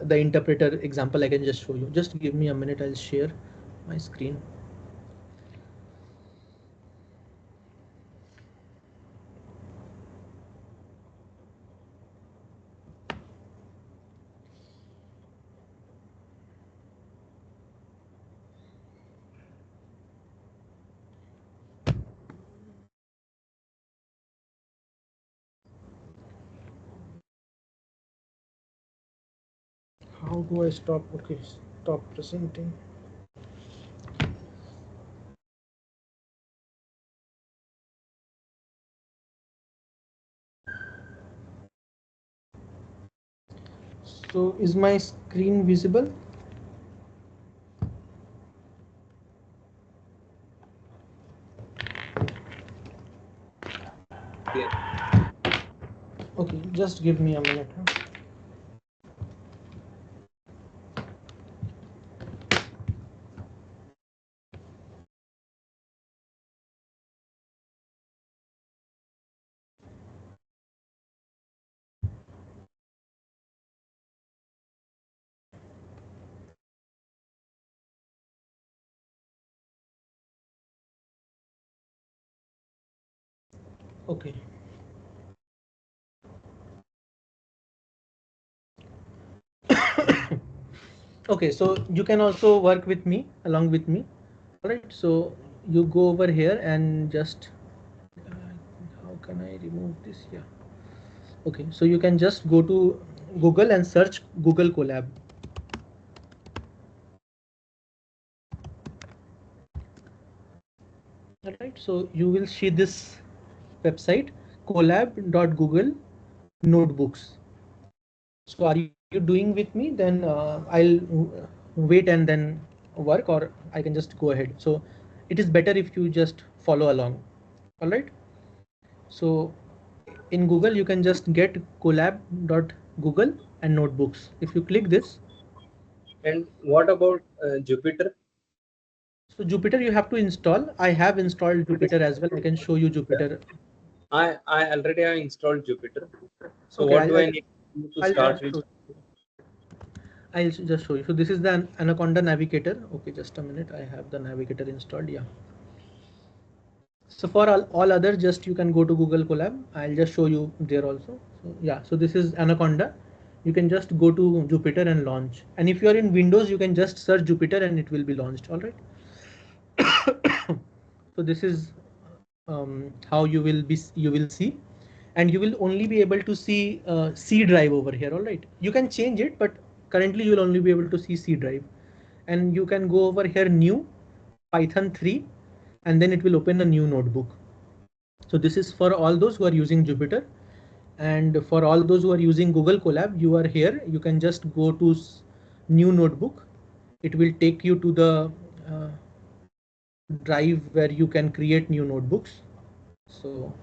The interpreter example I can just show you. Just give me a minute, I'll share my screen. How do I stop? Okay, stop presenting. So is my screen visible? Yeah. Okay, just give me a minute. Okay. Okay, so you can also work with me, along with me. All right, so you go over here and just how can I remove this? Yeah. Okay, so you can just go to Google and search Google Colab. All right, so you will see this website, collab.google notebooks. So are you doing with me? Then I'll wait and then work, or I can just go ahead. So it is better if you just follow along. All right. So in Google, you can just get collab.google and notebooks. If you click this. And what about Jupyter? So Jupyter you have to install. I have installed Jupyter as well. I can show you Jupyter. I already have installed Jupyter. So Okay, what do I need to start with? I'll just show you. So this is the Anaconda Navigator. Okay, just a minute. I have the Navigator installed. Yeah. So for all others, just you can go to Google Colab. I'll just show you there also. So yeah, so this is Anaconda. You can just go to Jupyter and launch. And if you are in Windows, you can just search Jupyter and it will be launched. All right. So this is how you will see, and you will only be able to see C drive over here. All right. You can change it, but currently you will only be able to see C drive, and you can go over here, new Python 3, and then it will open a new notebook. So this is for all those who are using Jupyter, and for all those who are using Google Colab, you are here. You can just go to new notebook. It will take you to the drive where you can create new notebooks. So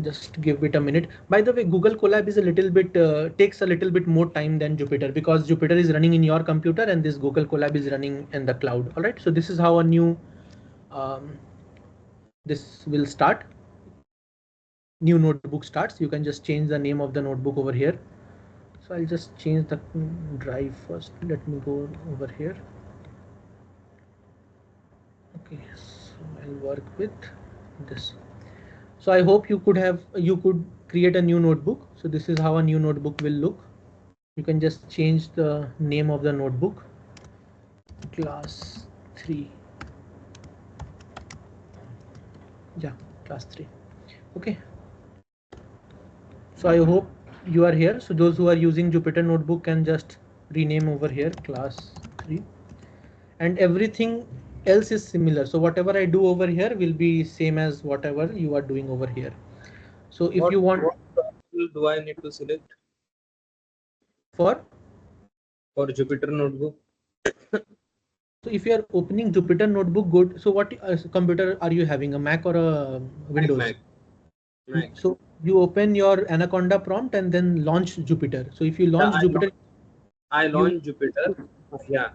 just give it a minute. By the way, Google Colab is a little bit takes a little bit more time than Jupyter, because Jupyter is running in your computer and this Google Colab is running in the cloud. All right. So this is how a new this will start. New notebook starts. You can just change the name of the notebook over here. So I'll just change the drive first. Let me go over here. Okay, so I'll work with this. So I hope you could create a new notebook. So this is how a new notebook will look. You can just change the name of the notebook, class 3. Yeah, class 3. Okay. So I hope you are here. So those who are using Jupyter notebook can just rename over here, class 3, and everything else is similar. So whatever I do over here will be same as whatever you are doing over here. So if you want, what do I need to select for Jupyter notebook? so if you are opening Jupyter notebook, good. So what computer are you having, a Mac or a Windows? Mac. So you open your Anaconda prompt and then launch Jupyter. So if you launch Jupyter, I launched Jupyter. Yeah.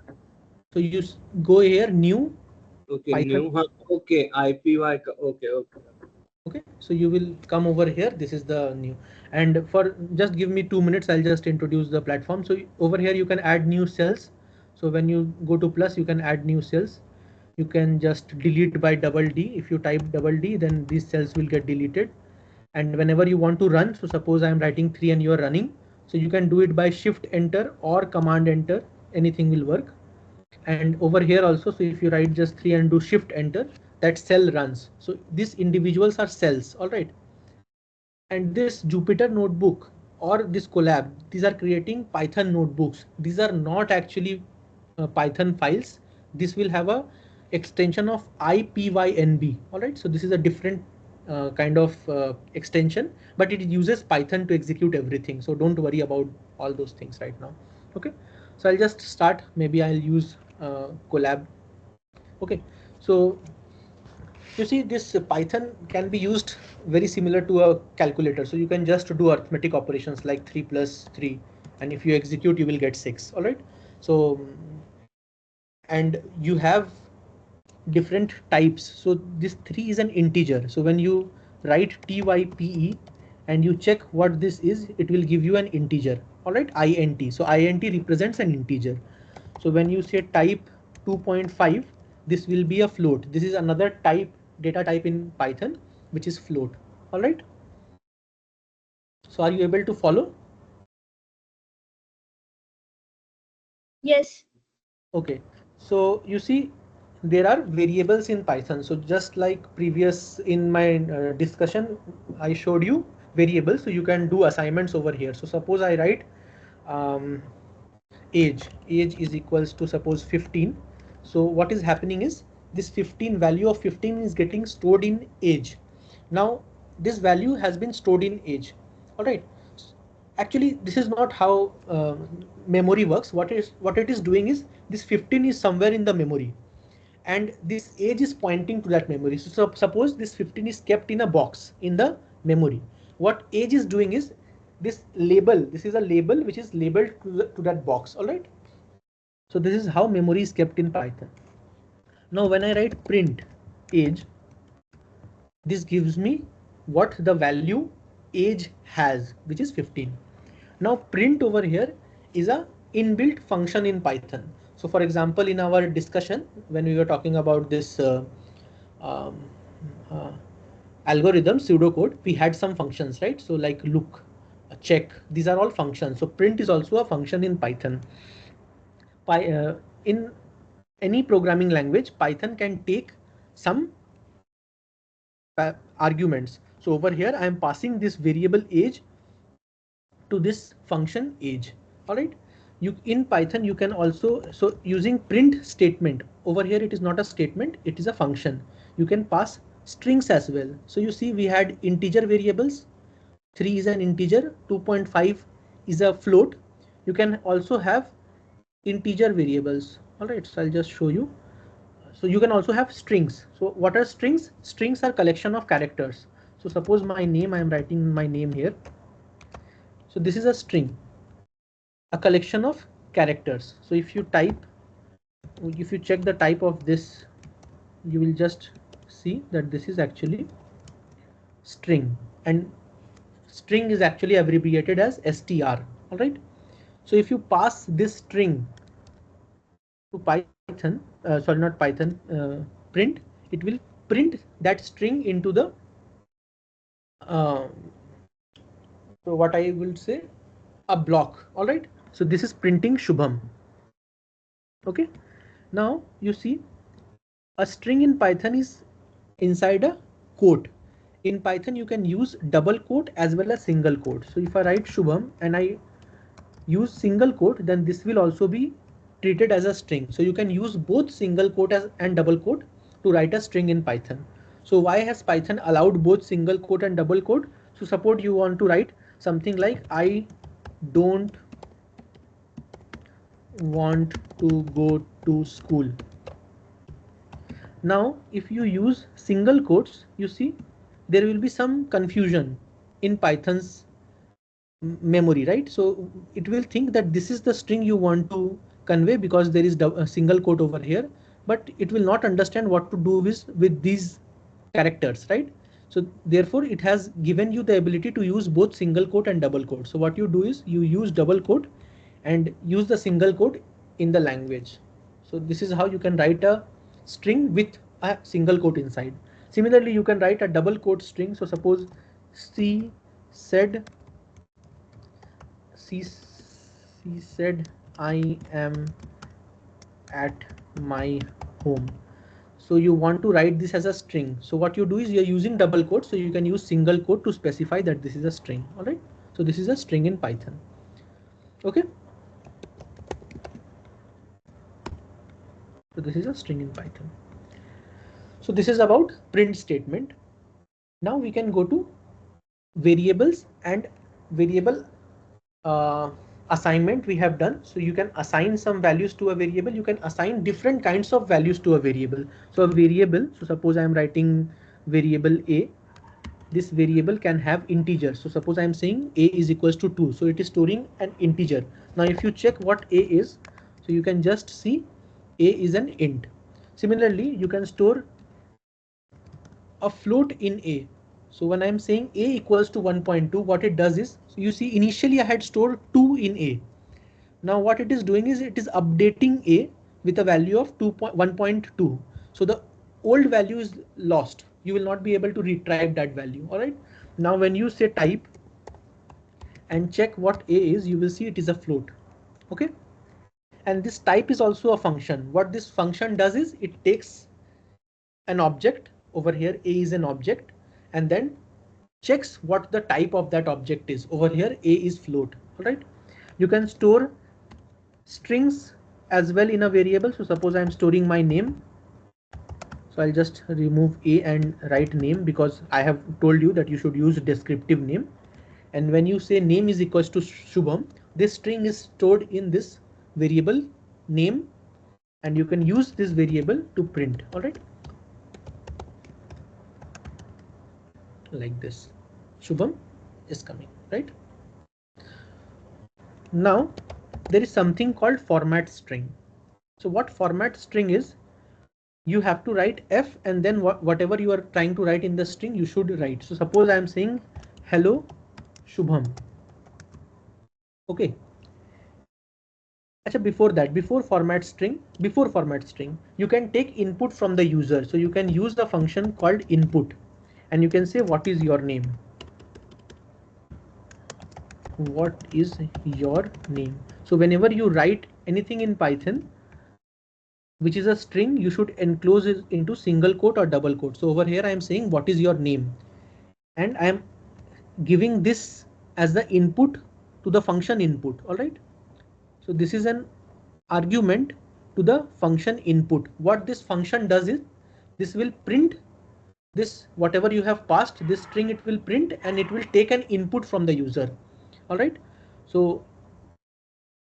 So you go here, new. Okay, Python. new. Okay, IPY. Okay. Okay, so you will come over here. This is the new, and for just give me 2 minutes, I'll just introduce the platform. So over here you can add new cells. So when you go to plus, you can add new cells. You can just delete by double D. If you type double D, then these cells will get deleted. And whenever you want to run, so suppose I'm writing 3 and you are running, so you can do it by shift enter or command enter. Anything will work. And over here also, so if you write just 3 and do shift enter, that cell runs. So these individuals are cells. All right. And this Jupyter notebook or this collab, these are creating Python notebooks. These are not actually Python files. This will have a extension of IPYNB. All right, so this is a different kind of extension, but it uses Python to execute everything. So don't worry about all those things right now. Okay, so I'll just start. Maybe I'll use collab. Okay, so you see this Python can be used very similar to a calculator. So you can just do arithmetic operations like 3 plus 3, and if you execute, you will get 6. All right. So, and you have different types. So this 3 is an integer. So when you write type and you check what this is, it will give you an integer. All right, int. So int represents an integer. So when you say type 2.5, this will be a float. This is another type, data type in Python, which is float. All right. So are you able to follow? Yes. Okay. So you see, there are variables in Python. So just like previous in my discussion, I showed you variables. So you can do assignments over here. So suppose I write age is equals to suppose 15. So what is happening is this 15 value of 15 is getting stored in age. Now this value has been stored in age. All right. Actually, this is not how memory works. What it is doing is this 15 is somewhere in the memory, and this age is pointing to that memory. So suppose this 15 is kept in a box in the memory. What age is doing is this label. This is a label which is labeled to that box. All right. So this is how memory is kept in Python. Now when I write print age, this gives me what the value age has, which is 15. Now print over here is a inbuilt function in Python. So for example, in our discussion, when we were talking about this algorithm pseudocode, we had some functions, right? So like look, check, these are all functions. So print is also a function in Python. In any programming language, Python can take some arguments. So over here, I am passing this variable age to this function age. All right. You in Python, you can also, so using print statement over here, it is not a statement, it is a function. You can pass strings as well. So you see we had integer variables. 3 is an integer, 2.5 is a float. You can also have integer variables. All right, so I'll just show you. So you can also have strings. So what are strings? Strings are collection of characters. So suppose my name, I am writing my name here. So this is a string, a collection of characters. So if you check the type of this, you will just see that this is actually string, and string is actually abbreviated as str. All right. So if you pass this string to Python, sorry, not Python, print, it will print that string into the so what I will say, a block. All right. So this is printing Shubham. Okay. Now you see a string in Python is inside a quote. In Python, you can use double quote as well as single quote. So if I write Shubham and I use single quote, then this will also be treated as a string. So you can use both single quote and double quote to write a string in Python. So why has Python allowed both single quote and double quote? So suppose you want to write something like I don't want to go to school. Now if you use single quotes, you see there will be some confusion in Python's memory, right? So it will think that this is the string you want to convey because there is a single quote over here, but it will not understand what to do with these characters, right? So therefore it has given you the ability to use both single quote and double quote. So what you do is you use double quote and use the single quote in the language. So this is how you can write a string with a single quote inside. Similarly, you can write a double quote string. So suppose C said I am at my home. So you want to write this as a string. So what you do is you're using double quote. So you can use single quote to specify that this is a string. All right. So this is a string in Python. Okay. So this is a string in Python. So this is about print statement. Now we can go to variables and variable assignment we have done. So you can assign some values to a variable. You can assign different kinds of values to a variable. So a variable, so suppose I am writing variable A. This variable can have integers. So suppose I am saying A is equals to 2. So it is storing an integer. Now if you check what A is, so you can just see A is an int. Similarly, you can store a float in A. So when I'm saying A equals to 1.2, what it does is, so you see initially I had stored 2 in A. Now what it is doing is it is updating A with a value of 1.2. So the old value is lost. You will not be able to retrieve that value. All right. Now when you say type and check what A is, you will see it is a float. Okay. And this type is also a function. What this function does is it takes an object. Over here A is an object, and then checks what the type of that object is. Over here A is float. All right. You can store strings as well in a variable. So suppose I'm storing my name. So I'll just remove A and write name, because I have told you that you should use descriptive name. And when you say name is equals to Shubham, this string is stored in this variable name, and you can use this variable to print. All right. Like this, Shubham is coming, right? Now there is something called format string. So what format string is, you have to write F, and then whatever you are trying to write in the string you should write. So suppose I am saying hello Shubham. Okay. Actually, before format string, you can take input from the user. So you can use the function called input, and you can say what is your name. What is your name? So whenever you write anything in Python which is a string, you should enclose it into single quote or double quote. So over here I am saying what is your name, and I am giving this as the input to the function input. All right. So this is an argument to the function input. What this function does is this will print this, whatever you have passed this string, it will print, and it will take an input from the user. All right. So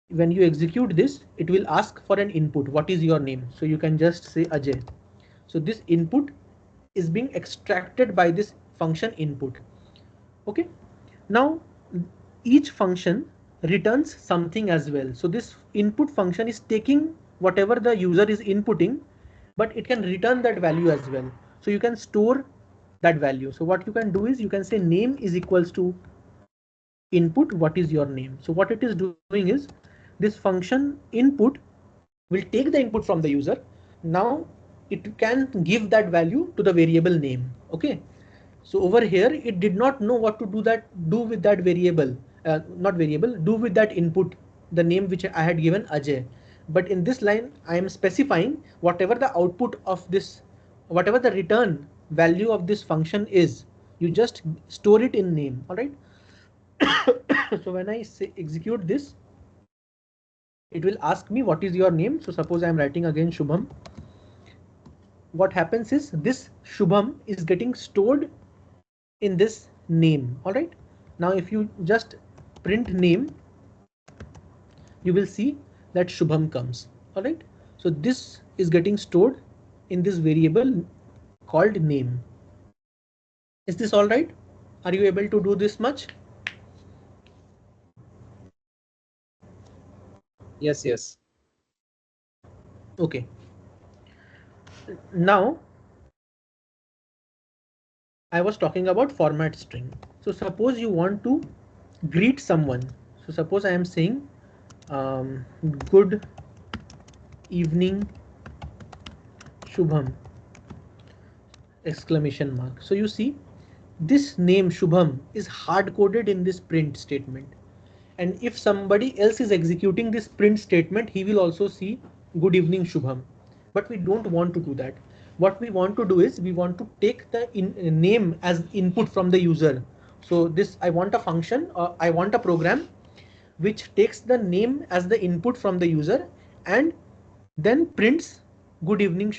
when you execute this, it will ask for an input. What is your name? So you can just say Ajay. So this input is being extracted by this function input. Okay. Now each function returns something as well. So this input function is taking whatever the user is inputting, but it can return that value as well. So you can store that value. So what you can do is you can say name is equals to input, what is your name. So what it is doing is this function input will take the input from the user. Now it can give that value to the variable name. Okay. So over here it did not know what to do with that variable, do with that input, the name which I had given Ajay. But in this line I am specifying whatever the output of this, whatever the return value of this function is, you just store it in name. All right. So when I say execute this, it will ask me what is your name. So suppose I am writing again Shubham. What happens is this Shubham is getting stored in this name. All right. Now if you just print name, you will see that Shubham comes. All right. So this is getting stored in this variable called name. Is this all right? Are you able to do this much? Yes, yes. Okay. Now I was talking about format string. So suppose you want to greet someone. So suppose I am saying good evening Shubham, exclamation mark. So you see this name Shubham is hard coded in this print statement. And if somebody else is executing this print statement, he will also see good evening Shubham. But we don't want to do that. What we want to do is we want to take the name as input from the user. So this, I want a function, I want a program which takes the name as the input from the user and then prints good evening,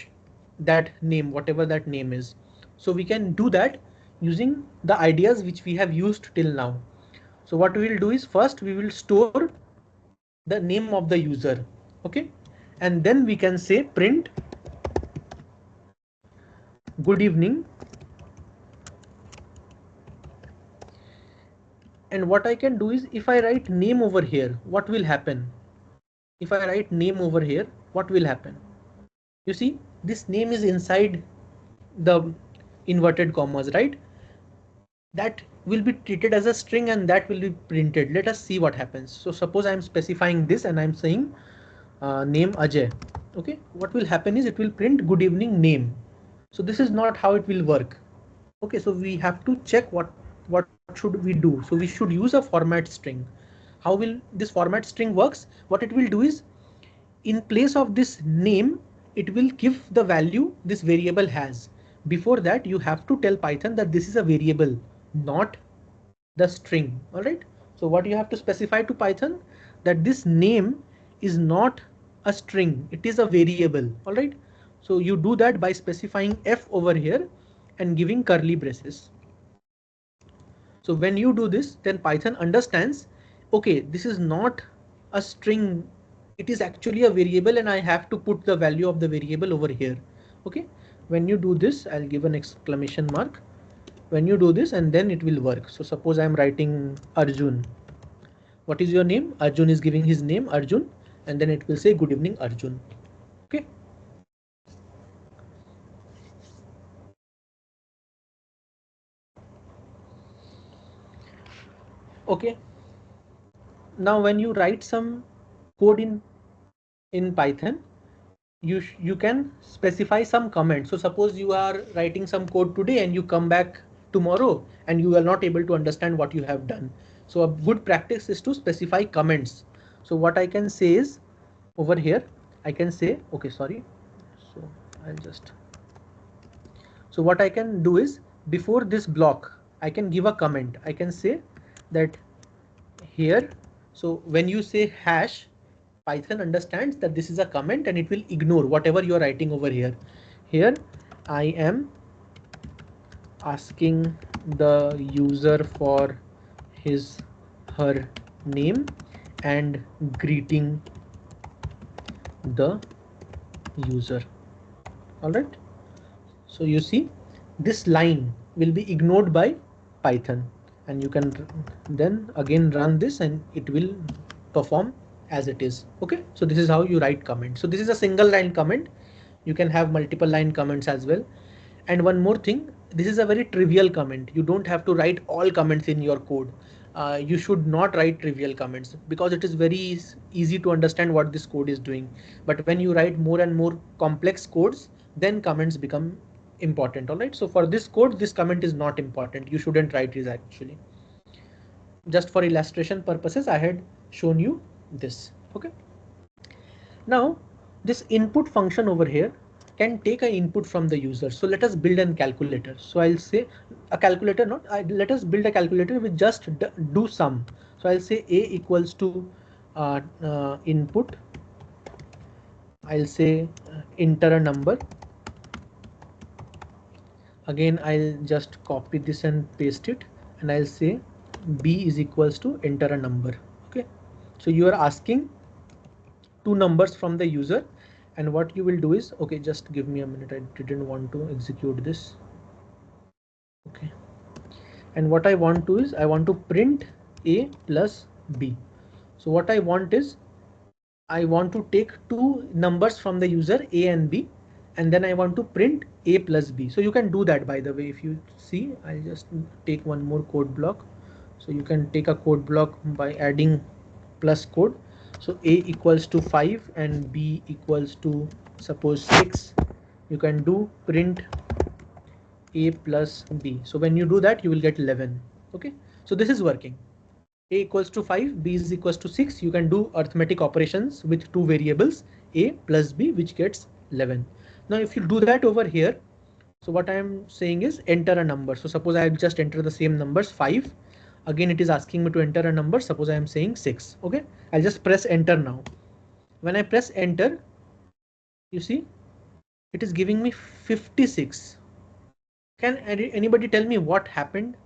that name, whatever that name is. So we can do that using the ideas which we have used till now. So what we will do is, first we will store the name of the user. Okay. And then we can say print good evening. And what I can do is, if I write name over here, what will happen? If I write name over here, what will happen? You see, this name is inside the inverted commas, right? That will be treated as a string and that will be printed. Let us see what happens. So suppose I'm specifying this and I'm saying name Ajay. Okay, what will happen is it will print good evening name. So this is not how it will work. Okay, so we have to check what should we do. So we should use a format string. How will this format string works? What it will do is, in place of this name, it will give the value this variable has. Before that, you have to tell Python that this is a variable, not the string. All right. So what you have to specify to Python, that this name is not a string, it is a variable. All right. So you do that by specifying f over here and giving curly braces. So when you do this, then Python understands, okay, this is not a string, it is actually a variable and I have to put the value of the variable over here. Okay, when you do this, I'll give an exclamation mark. When you do this, and then it will work. So suppose I'm writing Arjun. What is your name? Arjun is giving his name Arjun, and then it will say good evening Arjun. Okay. Okay. Now when you write some code in Python, you can specify some comments. So suppose you are writing some code today and you come back tomorrow and you are not able to understand what you have done. So a good practice is to specify comments. So what I can say is, over here I can say, okay, sorry. So I'll just, so what I can do is, before this block I can give a comment. I can say that here, so when you say hash, Python understands that this is a comment and it will ignore whatever you are writing over here. Here I am asking the user for his her name and greeting the user. All right. So you see, this line will be ignored by Python, and you can then again run this and it will perform as it is. Okay, so this is how you write comment. So this is a single line comment. You can have multiple line comments as well. And one more thing, this is a very trivial comment. You don't have to write all comments in your code. You should not write trivial comments because it is very easy to understand what this code is doing. But when you write more and more complex codes, then comments become important. All right. So for this code, this comment is not important. You shouldn't write it actually. Just for illustration purposes, I had shown you this. Okay. Now this input function over here can take an input from the user. So let us build a calculator. So I'll say a calculator, let us build a calculator with just do sum. So I'll say a equals to input. I'll say enter a number. Again, I'll just copy this and paste it, and I'll say b is equals to enter a number. Okay, so you are asking two numbers from the user, and what you will do is, okay, just give me a minute, I didn't want to execute this. Okay, and what I want to is, I want to print a plus b. So what I want is, I want to take two numbers from the user a and b, and then I want to print a plus b. So you can do that, by the way. If you see, I'll just take one more code block. So you can take a code block by adding plus code. So a equals to 5 and b equals to suppose 6. You can do print a plus b. So when you do that, you will get 11. Okay, so this is working. A equals to 5, b is equals to 6. You can do arithmetic operations with two variables, a plus b, which gets 11. Now if you do that over here, So what I am saying is enter a number. So suppose I just enter the same numbers 5. Again, it is asking me to enter a number. Suppose I am saying 6. Okay, I'll just press enter now. When I press enter, you see, it is giving me 56. Can anybody tell me what happened?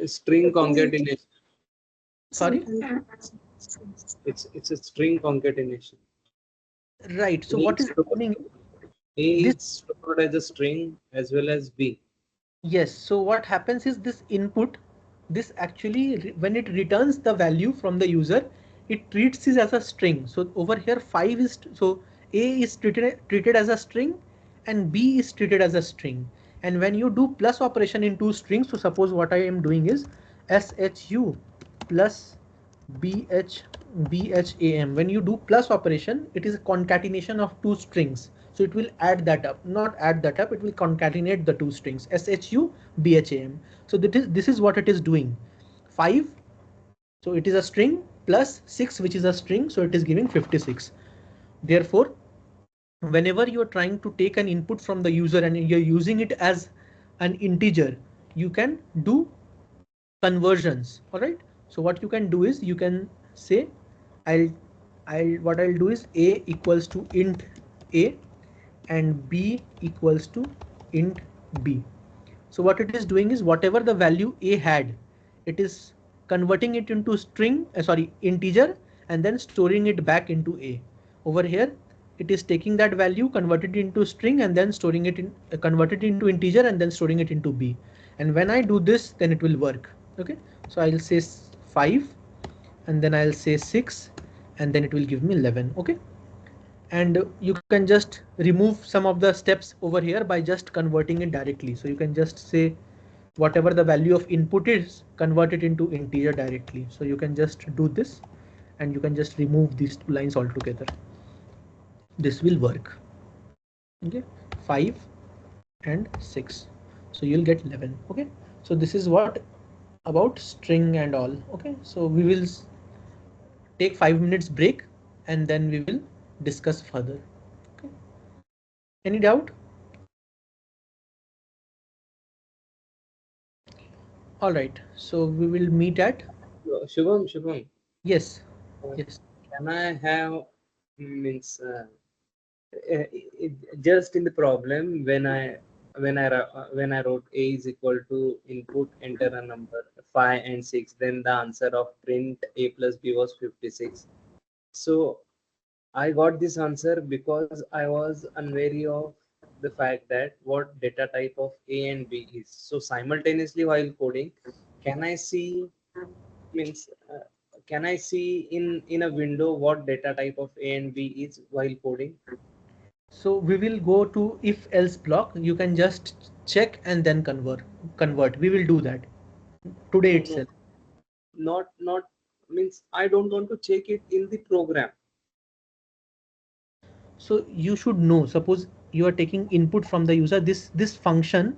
String concatenation. Sorry? It's a string concatenation. Right. So what is happening? A is stored as a string as well as B. Yes. So what happens is this input, this actually when it returns the value from the user, it treats it as a string. So over here 5 is, so A is treated as a string and B is treated as a string. And when you do plus operation in two strings, so suppose what I am doing is SHU plus BHAM. When you do plus operation, it is a concatenation of two strings. So it will add that up, not add that up, it will concatenate the two strings SHU BHAM. So this is what it is doing. 5, so it is a string, plus 6, which is a string, so it is giving 56. Therefore, whenever you are trying to take an input from the user and you're using it as an integer, you can do conversions. All right. So what you can do is you can say what I'll do is a equals to int a and b equals to int b. So what it is doing is whatever the value a had, it is converting it into string, sorry, integer, and then storing it back into a. Over here, it is taking that value, converted into string, and then storing it in, converted into integer, and then storing it into b. And when I do this, then it will work. Okay, so I'll say 5, and then I'll say 6, and then it will give me 11. Okay, and you can just remove some of the steps over here by just converting it directly. So you can just say whatever the value of input is, convert it into integer directly. So you can just do this and you can just remove these two lines altogether. This will work. Okay, 5 and 6. So you'll get 11. Okay, so this is what about string and all. Okay, so we will take 5 minutes break and then we will discuss further. Okay. Any doubt? All right, so we will meet at. Shubham. Yes. uh, Yes. Can I have means just in the problem when I wrote a is equal to input enter a number 5 and 6, then the answer of print a plus b was 56. So I got this answer because I was unwary of the fact that what data type of A and B is. So simultaneously while coding, can I see means can I see in a window what data type of A and B is while coding? So we will go to if else block. You can just check and then convert. We will do that today No, no, itself. not means I don't want to check it in the program. So you should know, suppose you are taking input from the user, this function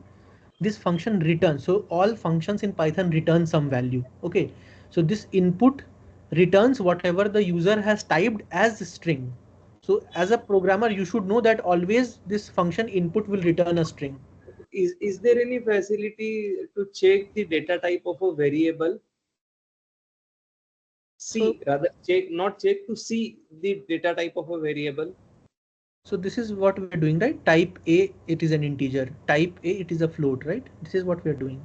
returns. So all functions in Python return some value. Okay, so this input returns whatever the user has typed as a string. So as a programmer, you should know that always this function input will return a string. Is there any facility to check the data type of a variable? So See, rather check, not check, to see the data type of a variable. So this is what we're doing, right? Type A, it is an integer. Type A, it is a float, right? This is what we're doing.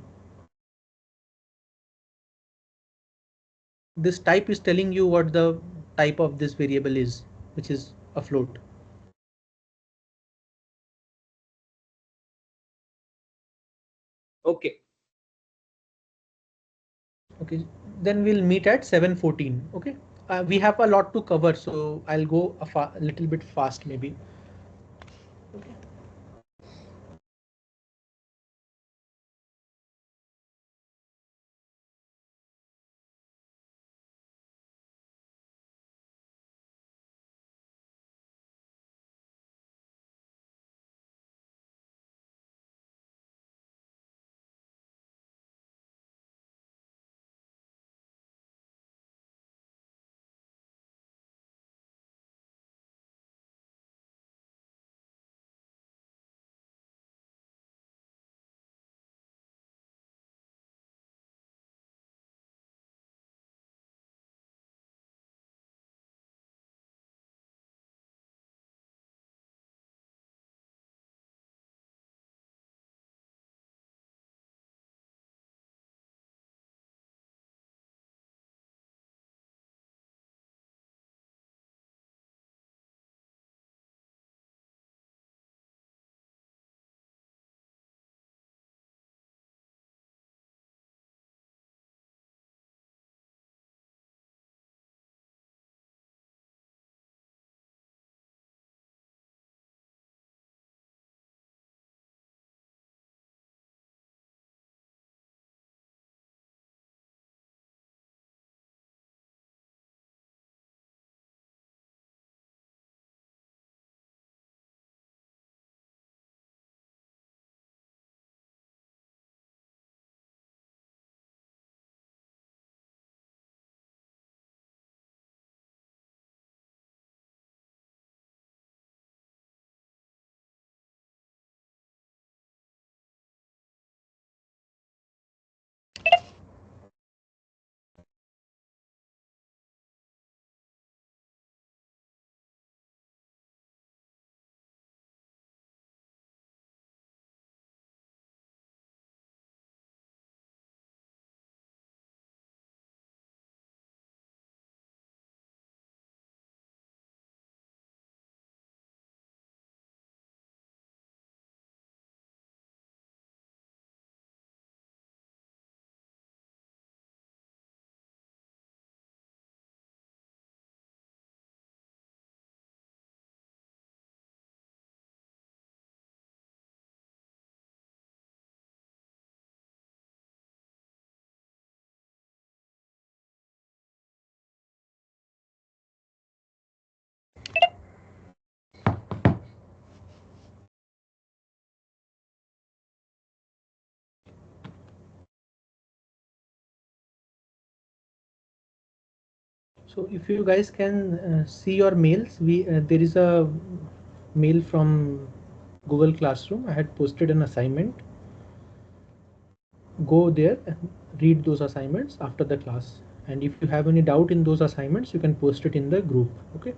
This type is telling you what the type of this variable is, which is a float. Okay. Okay, then we'll meet at 7:14. Okay, we have a lot to cover, so I'll go a little bit fast maybe. Okay. So if you guys can see your mails, there is a mail from Google Classroom. I had posted an assignment. Go there and read those assignments after the class. And if you have any doubt in those assignments, you can post it in the group. Okay.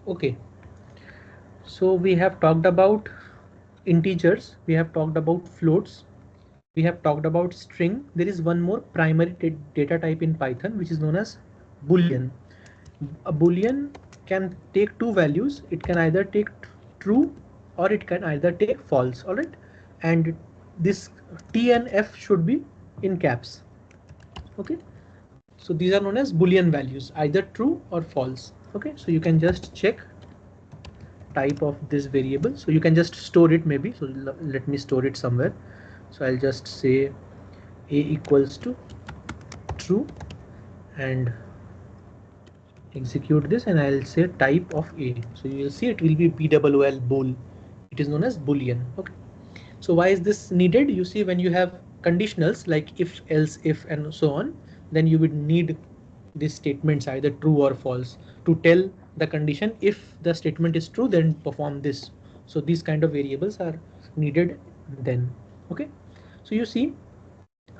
Okay. So we have talked about integers. We have talked about floats. We have talked about string. There is one more primary data type in Python, which is known as Boolean. A Boolean can take two values. It can either take true or it can either take false. All right. And this T and F should be in caps. Okay. So these are known as Boolean values, either true or false. Okay. So you can just check type of this variable. So you can just store it maybe. So let me store it somewhere. So I'll just say a equals to true and execute this, and I'll say type of a. So you will see it will be BOOL, bool. It is known as Boolean. Okay. So why is this needed? You see, when you have conditionals like if, else, if, and so on, then you would need these statements either true or false to tell the condition. If the statement is true, then perform this. So these kind of variables are needed then. Okay. So you see,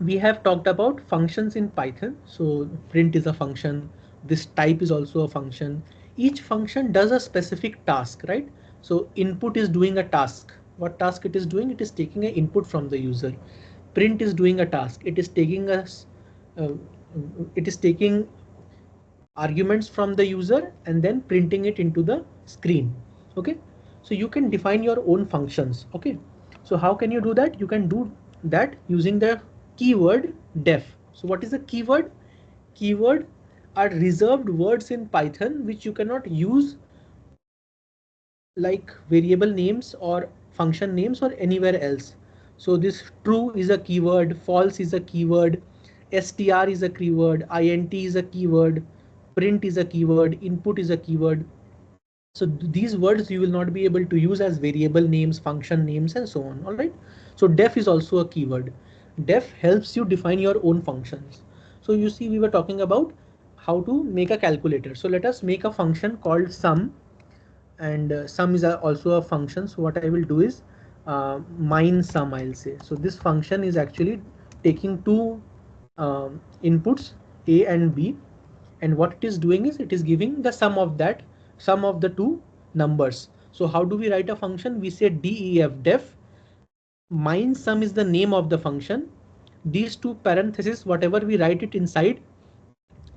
we have talked about functions in Python. So print is a function. This type is also a function. Each function does a specific task, right? So input is doing a task. What task it is doing? It is taking an input from the user. Print is doing a task. It is taking arguments from the user and then printing it into the screen. Okay. So you can define your own functions. Okay. So how can you do that? You can do that using the keyword def. So what is a keyword? Keyword are reserved words in Python which you cannot use like variable names or function names or anywhere else. So this true is a keyword, false is a keyword, str is a keyword, int is a keyword, print is a keyword, input is a keyword. So these words you will not be able to use as variable names, function names, and so on. All right. So def is also a keyword. Def helps you define your own functions. So you see, we were talking about how to make a calculator. So let us make a function called sum, and sum is also a function. So what I will do is mine sum, I'll say. So this function is actually taking two inputs, a and b, and what it is doing is it is giving the sum of the two numbers. So how do we write a function? We say def. Mine sum is the name of the function. These two parentheses, whatever we write it inside,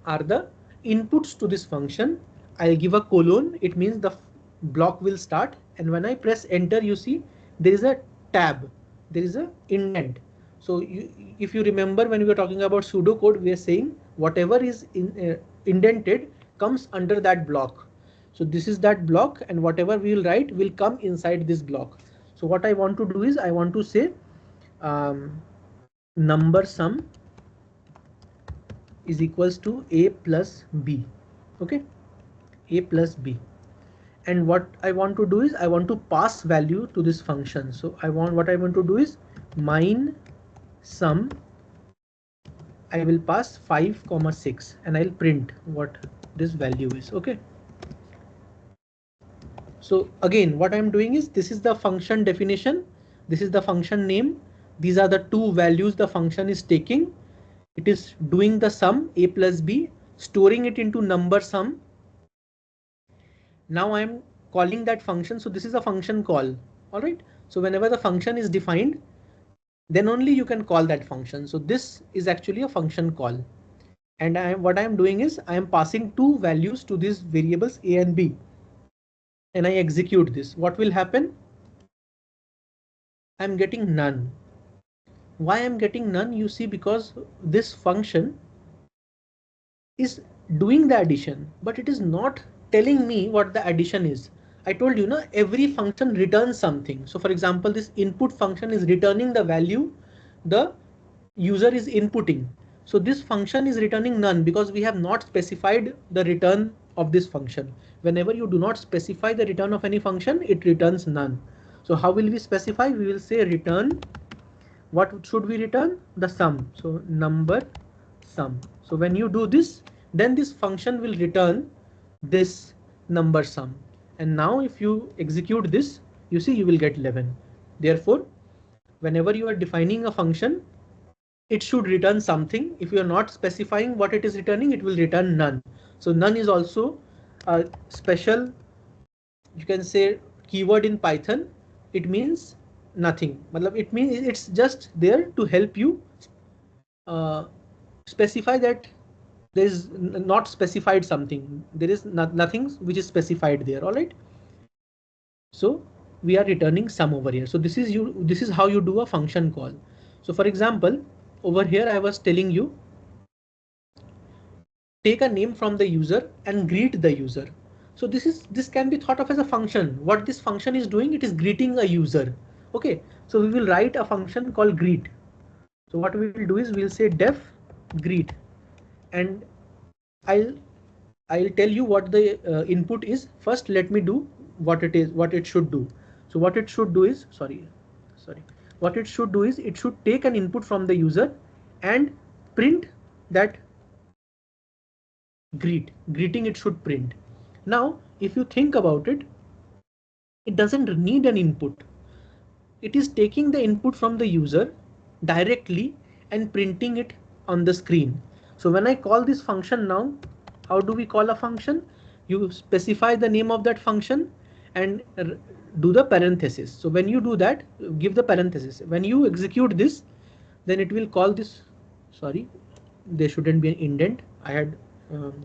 are the inputs to this function. I'll give a colon. It means the block will start, and when I press enter, you see there is a tab, there is a indent. So if you remember, when we were talking about pseudocode, we are saying whatever is indented comes under that block. So this is that block, and whatever we will write will come inside this block. So what I want to do is I want to say number sum is equals to a plus b. Okay, a plus b. And what I want to do is I want to pass value to this function. So what I want to do is mine sum. I will pass 5,6 and I'll print what this value is. Okay. So again, what I'm doing is, this is the function definition. This is the function name. These are the two values the function is taking. It is doing the sum a plus b, storing it into number sum. Now I'm calling that function. So this is a function call. All right. So whenever the function is defined, then only you can call that function. So this is actually a function call. And what I am doing is I am passing two values to these variables a and b. And I execute this. What will happen? I'm getting none. Why I'm getting none? You see, because this function is doing the addition, but it is not telling me what the addition is. I told you, no, every function returns something. So for example, this input function is returning the value the user is inputting. So this function is returning none because we have not specified the return of this function. Whenever you do not specify the return of any function, it returns none. So how will we specify? We will say return. What should we return? The sum. So number sum. So when you do this, then this function will return this number sum. And now if you execute this, you see you will get 11. Therefore, whenever you are defining a function, it should return something. If you are not specifying what it is returning, it will return none. So none is also a special, you can say, keyword in Python. It means nothing. It means it's just there to help you specify that there is not specified something. There is nothing which is specified there. All right. So we are returning sum over here. So this is how you do a function call. So for example, over here I was telling you, take a name from the user and greet the user. So this can be thought of as a function. What this function is doing, it is greeting a user. Okay, so we will write a function called greet. So what we will do is we'll say def greet, and I'll tell you what the input is. First, let me do what it should do. So what it should do is, what it should do is it should take an input from the user and print that greeting it should print. Now, if you think about it, it doesn't need an input. It is taking the input from the user directly and printing it on the screen. So when I call this function now, how do we call a function? You specify the name of that function and do the parenthesis. So when you do that, give the parenthesis. When you execute this, then it will call this. Sorry, there shouldn't be an indent. I had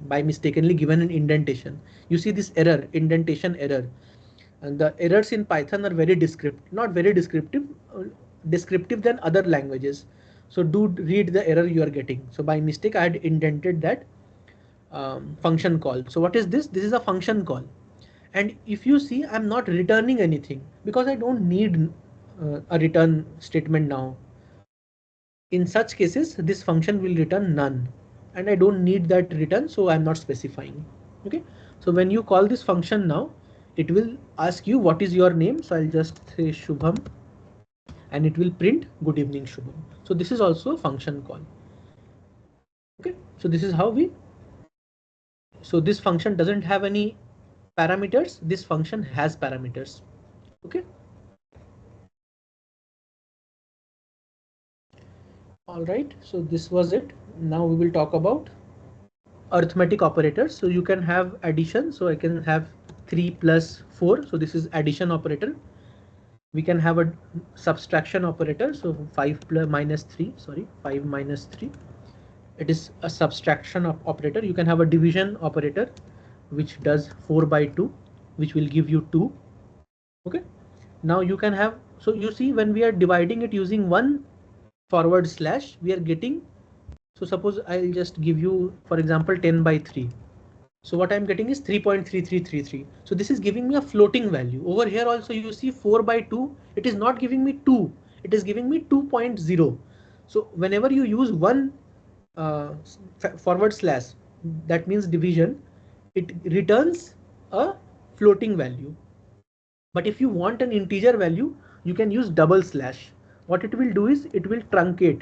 by mistakenly given an indentation. You see this error, indentation error. And the errors in Python are very descriptive, not very descriptive, descriptive than other languages. So do read the error you are getting. So by mistake, I had indented that function call. So what is this? This is a function call. And if you see, I'm not returning anything because I don't need a return statement now. In such cases, this function will return none. And I don't need that return, so I'm not specifying. Okay. So when you call this function now, it will ask you what is your name. So I'll just say Shubham, and it will print good evening Shubham. So this is also a function call. Okay. So this is how we. So this function doesn't have any parameters. This function has parameters. Okay. All right. So this was it. Now we will talk about arithmetic operators. So you can have addition. So I can have 3 plus 4. So this is addition operator. We can have a subtraction operator. So 5 plus minus 3. Sorry, 5 minus 3. It is a subtraction operator. You can have a division operator, which does 4 by 2, which will give you 2. Okay. Now you can have. So you see, when we are dividing it using one forward slash, we are getting. So suppose I'll just give you, for example, 10 by 3. So what I'm getting is 3.3333. So this is giving me a floating value. Over here also you see 4 by 2. It is not giving me 2. It is giving me 2.0. So whenever you use one forward slash, that means division, it returns a floating value. But if you want an integer value, you can use double slash. What it will do is it will truncate.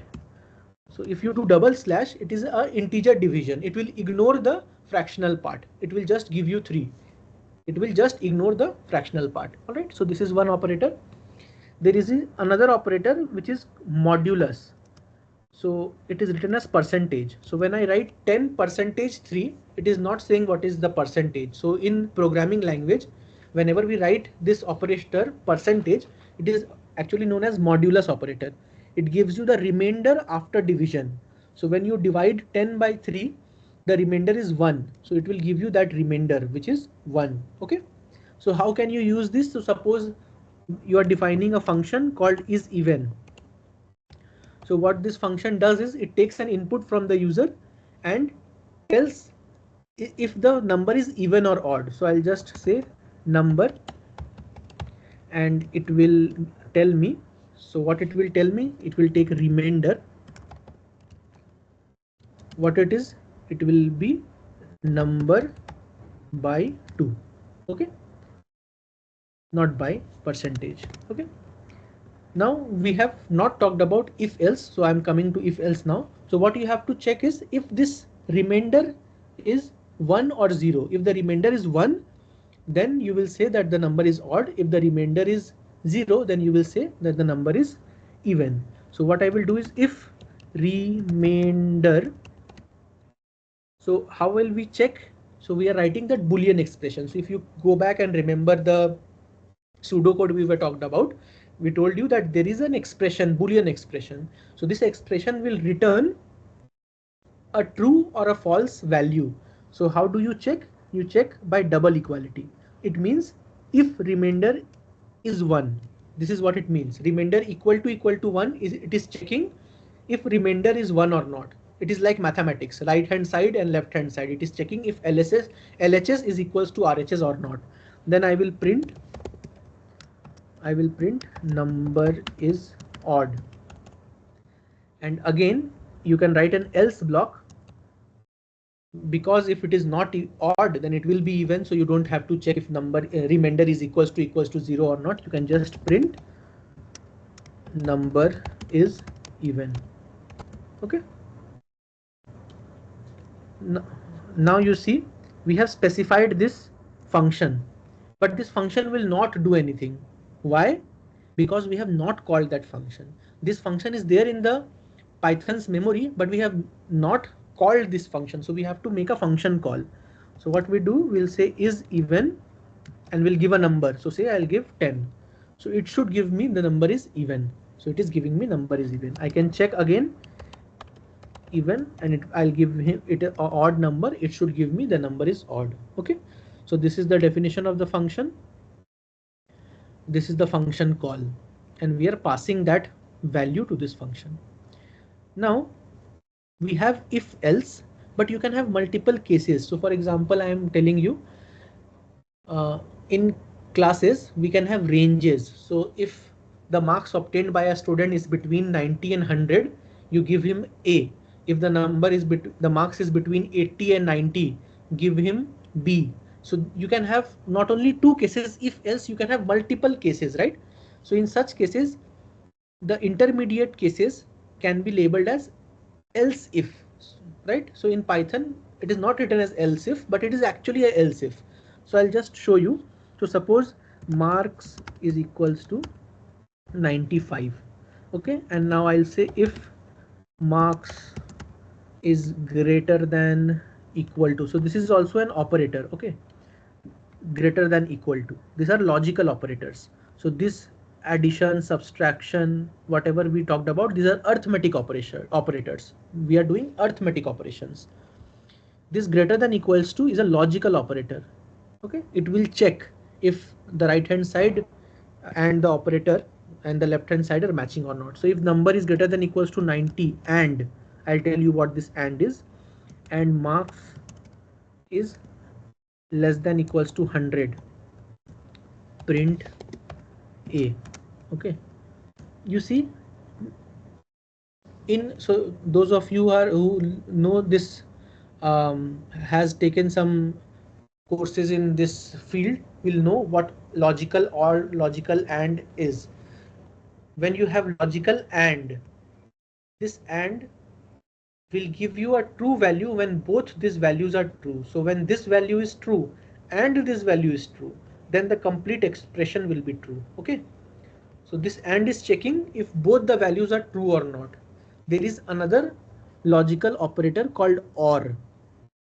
So if you do double slash, it is an integer division. It will ignore the fractional part. It will just give you 3. It will just ignore the fractional part. All right. So this is one operator. There is another operator which is modulus. So it is written as percentage. So when I write 10 percentage 3, it is not saying what is the percentage. So in programming language, whenever we write this operator percentage, it is actually known as modulus operator. It gives you the remainder after division. So when you divide 10 by 3, the remainder is 1. So it will give you that remainder, which is 1. Okay. So how can you use this? So suppose you are defining a function called isEven. So what this function does is it takes an input from the user and tells if the number is even or odd. So I'll just say number and it will tell me. So what it will tell me, it will take remainder. What it is, it will be number by 2. Okay, not by percentage. Okay, now we have not talked about if else, so I'm coming to if else now. So what you have to check is if this remainder is 1 or 0. If the remainder is 1, then you will say that the number is odd. If the remainder is 0, then you will say that the number is even. So what I will do is if remainder. So how will we check? So we are writing that Boolean expression. So if you go back and remember the pseudocode we were talked about, we told you that there is an expression, Boolean expression. So this expression will return a true or a false value. So how do you check? You check by double equality. It means if remainder is 1, this is what it means. Remainder equal to 1 is it is checking if remainder is 1 or not. It is like mathematics, right hand side and left hand side. It is checking if LHS is equals to RHS or not. Then I will print number is odd. And again, you can write an else block, because if it is not odd, then it will be even. So you don't have to check if number remainder is equals to 0 or not. You can just print number is even. Okay. Now you see we have specified this function, but this function will not do anything. Why? Because we have not called that function. This function is there in the Python's memory, but we have not called this function. So we have to make a function call. So what we do, we'll say is even and we'll give a number. So say I'll give 10. So it should give me the number is even. So it is giving me number is even. I can check again even and I'll give him it an odd number. It should give me the number is odd. Okay. So this is the definition of the function. This is the function call and we are passing that value to this function. Now we have if else, but you can have multiple cases. So for example, I am telling you in classes we can have ranges. So if the marks obtained by a student is between 90 and 100, you give him A. If the number is the marks is between 80 and 90, give him B. So you can have not only 2 cases if else, you can have multiple cases, right? So in such cases, the intermediate cases can be labeled as else if, right? So in Python, it is not written as else if, but it is actually a else if. So I'll just show you. So suppose marks is equals to 95. Okay. And now I'll say if marks is greater than equal to. So this is also an operator. Okay. Greater than equal to. These are logical operators. So this addition, subtraction, whatever we talked about, these are arithmetic operators. We are doing arithmetic operations. This greater than equals to is a logical operator. Okay, it will check if the right hand side and the operator and the left hand side are matching or not. So if number is greater than equals to 90 and I'll tell you what this and is, and marks is less than equals to 100, print A. Okay, you see so those of you who know this has taken some courses in this field will know what logical or logical and is. When you have logical and, this and will give you a true value when both these values are true. So when this value is true and this value is true, then the complete expression will be true. Okay. So this and is checking if both the values are true or not. There is another logical operator called OR.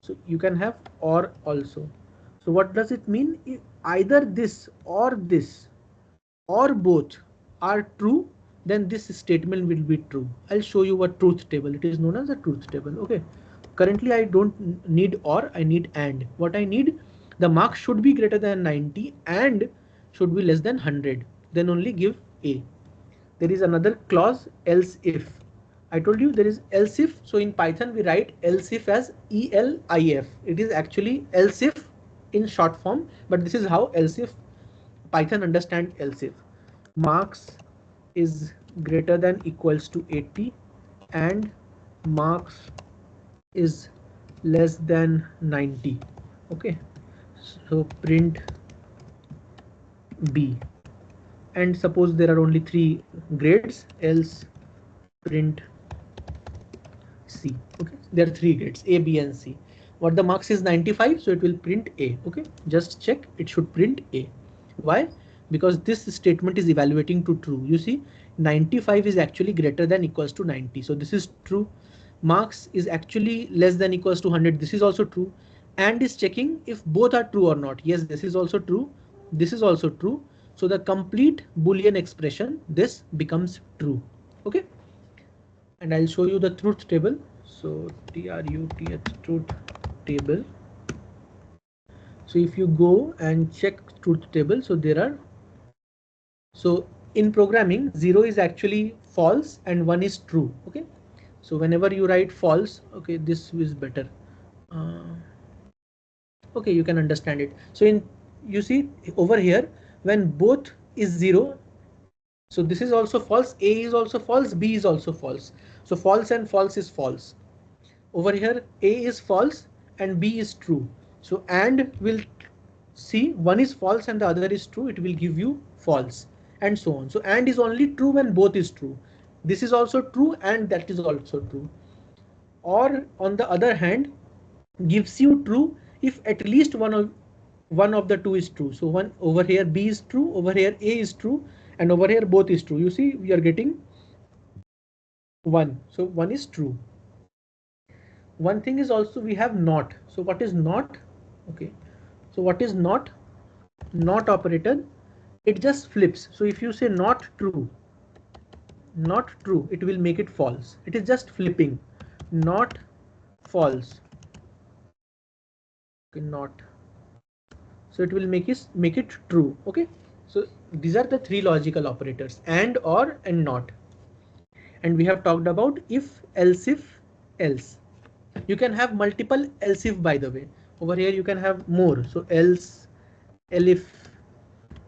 So you can have OR also. So what does it mean? either this or both are true, then this statement will be true. I'll show you a truth table. It is known as a truth table. Okay. Currently I don't need or, I need and. What I need, the mark should be greater than 90 and should be less than 100. Then only give A. There is another clause, else if. I told you there is else if. So in Python we write else if as ELIF. It is actually else if in short form, but this is how else if Python understand else if. Marks is greater than equals to 80 and marks is less than 90. Okay, so print B, and suppose there are only 3 grades, else print C. Okay, there are 3 grades, A, B and C. What the marks is 95, so it will print A. Okay, just check, it should print A. Why? Because this statement is evaluating to true. You see, 95 is actually greater than equals to 90, so this is true. Marks is actually less than equals to 100, this is also true. And is checking if both are true or not. Yes, this is also true, this is also true. So the complete Boolean expression, this becomes true. Okay, and I'll show you the truth table. So truth table. So if you go and check truth table, so there are, so in programming 0 is actually false and 1 is true. Okay, so whenever you write false, okay, this is better. Okay, you can understand it. So you see over here, when both is 0, so this is also false, A is also false, B is also false. So false and false is false. Over here A is false and B is true. So and will see one is false and the other is true, it will give you false, and so on. So and is only true when both is true. This is also true and that is also true. Or on the other hand, gives you true if at least one of the two is true. So one over here B is true, over here A is true, and over here both is true. You see, we are getting 1. So 1 is true. One thing is also we have not. So what is not? Okay, so what is not? Not operator, it just flips. So if you say not true, it will make it false. It is just flipping. Not false. Okay, not. So it will make it true. Okay, so these are the 3 logical operators, and, or, and not. And we have talked about if, else if, else. You can have multiple else if, by the way. Over here you can have more. So else, elif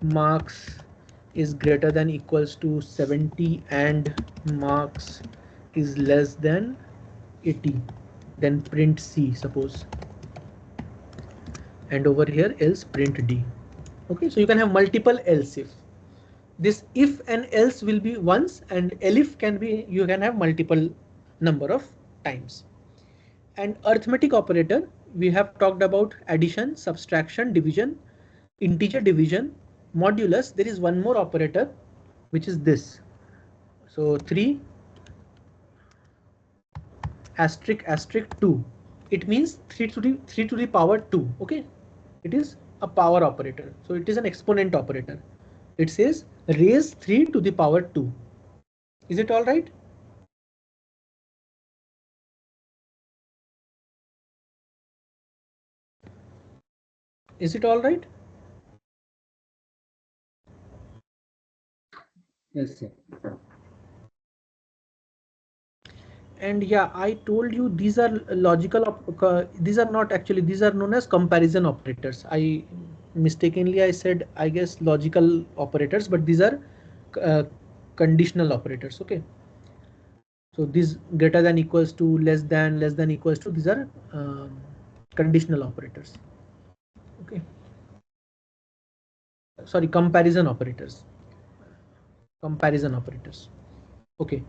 marks is greater than equals to 70 and marks is less than 80. Then print C, suppose. And over here else print D. Okay, so you can have multiple else if. This if and else will be once, and elif can be, you can have multiple number of times. And arithmetic operator, we have talked about addition, subtraction, division, integer division, modulus. There is one more operator which is this. So 3 asterisk asterisk 2. It means 3 to the power 2. Okay, it is a power operator. So it is an exponent operator. It says raise 3 to the power 2. Is it all right? Is it all right? Yes, sir. And yeah, I told you these are logical, these are not actually, these are known as comparison operators. I mistakenly said, I guess, logical operators, but these are conditional operators. Okay, so these greater than equals to, less than equals to, these are conditional operators. Okay, sorry, comparison operators. Okay,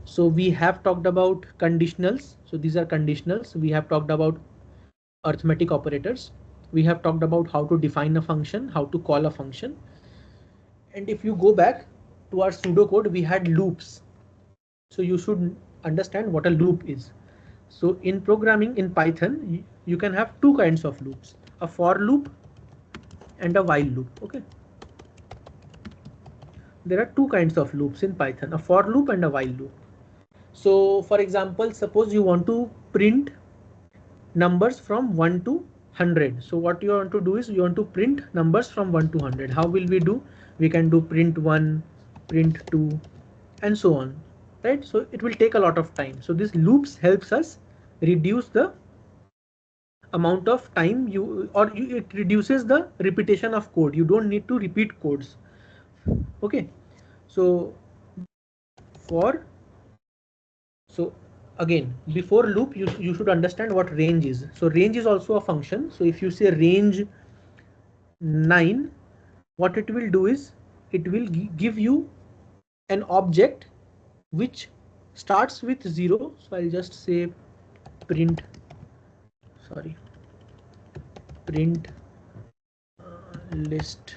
so we have talked about conditionals. So these are conditionals. We have talked about arithmetic operators. We have talked about how to define a function, how to call a function. And if you go back to our pseudocode, we had loops. So you should understand what a loop is. So in programming in Python, you can have 2 kinds of loops, a for loop and a while loop. Okay. There are two kinds of loops in Python, a for loop and a while loop. So for example, suppose you want to print numbers from 1 to 100. So what you want to do is you want to print numbers from 1 to 100. How will we do? We can do print 1, print 2, and so on, right? So it will take a lot of time. So this loops helps us reduce the amount of time it reduces the repetition of code. You don't need to repeat codes. Okay. So so again, before loop, you should understand what range is. So range is also a function. So if you say range 9, what it will do is it will give you an object which starts with 0. So I'll just say print list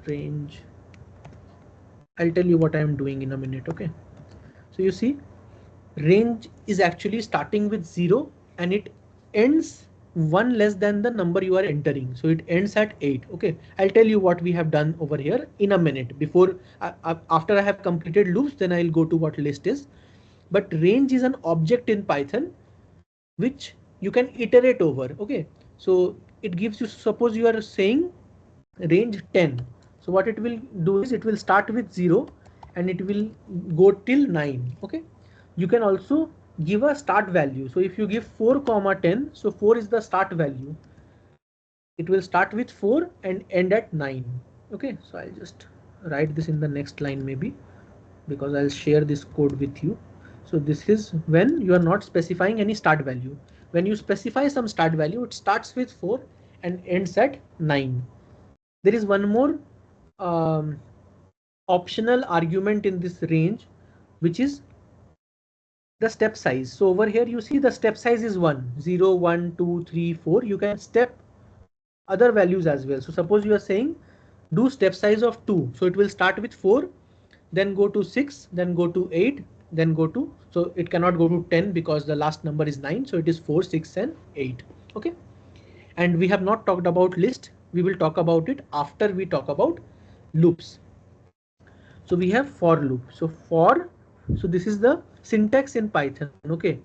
range. I'll tell you what I am doing in a minute. Okay. So you see, range is actually starting with 0 and it ends 1 less than the number you are entering. So it ends at 8. Okay, I'll tell you what we have done over here in a minute. After I have completed loops, then I'll go to what list is. But range is an object in Python which you can iterate over. Okay, so it gives you, suppose you are saying range 10. So what it will do is it will start with 0 and it will go till 9. Okay. You can also give a start value. So if you give 4, 10, so 4 is the start value. It will start with 4 and end at 9. Okay, so I'll just write this in the next line maybe, because I'll share this code with you. So this is when you are not specifying any start value. When you specify some start value, it starts with 4 and ends at 9. There is one more optional argument in this range, which is the step size. So over here you see the step size is 1, 0, 1, 2, 3, 4. You can step other values as well. So suppose you are saying do step size of 2. So it will start with 4, then go to 6, then go to 8, then go to, so it cannot go to 10 because the last number is 9. So it is 4, 6 and 8. Okay. And we have not talked about list. We will talk about it after we talk about loops. So we have for loop. So this is the syntax in Python. Okay.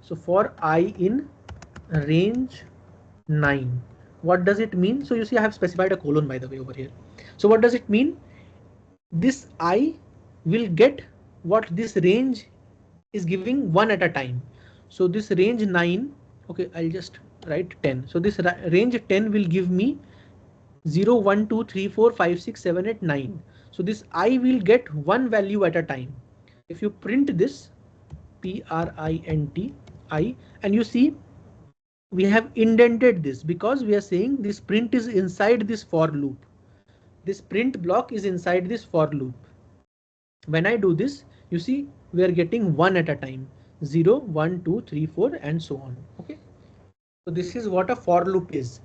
So for I in range 9, what does it mean? So you see I have specified a colon by the way over here. So what does it mean? This I will get what this range is giving one at a time. So this range 9, okay, I'll just write 10. So this range 10 will give me 0, 1, 2, 3, 4, 5, 6, 7, 8, 9. So this I will get one value at a time. If you print this print I, and you see we have indented this because we are saying this print is inside this for loop. This print block is inside this for loop. When I do this, you see we are getting one at a time, 0, 1, 2, 3, 4 and so on. Okay. So this is what a for loop is.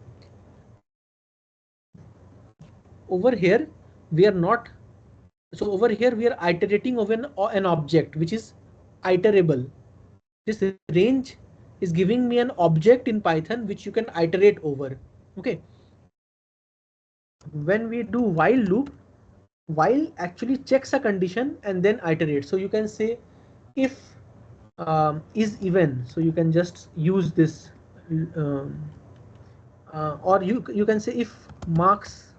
Over here we are not. So over here we are iterating over an object which is iterable. This range is giving me an object in Python which you can iterate over. Okay. When we do while loop, while actually checks a condition and then iterates. So you can say if is even. So you can just use this, or you can say if marks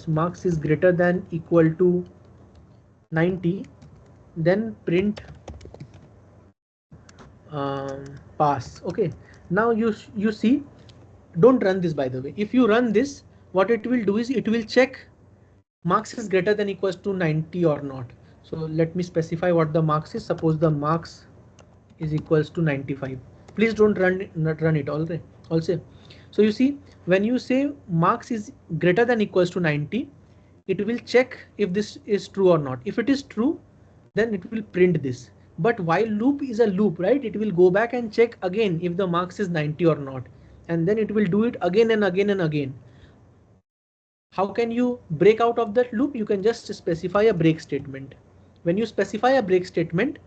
marks is greater than equal to 90, then print pass. Okay. Now you see, don't run this by the way. If you run this, what it will do is it will check marks is greater than equals to 90 or not. So let me specify what the marks is. Suppose the marks is equals to 95. Please don't run it also. So you see, when you say marks is greater than equals to 90, it will check if this is true or not. If it is true, then it will print this. But while loop is a loop, right? It will go back and check again if the marks is 90 or not. And then it will do it again and again and again. How can you break out of that loop? You can just specify a break statement. When you specify a break statement,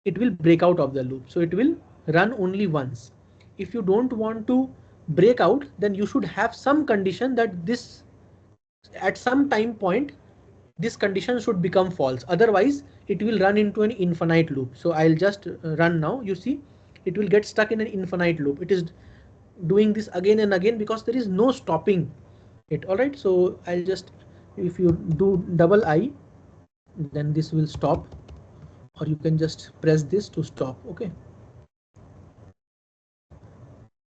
it will break out of the loop. So it will run only once. If you don't want to break out, then you should have some condition that this at some time point this condition should become false, otherwise it will run into an infinite loop. So I'll just run now. You see it will get stuck in an infinite loop. It is doing this again and again because there is no stopping it. All right, so I'll just, if you do double I, then this will stop, or you can just press this to stop. Okay.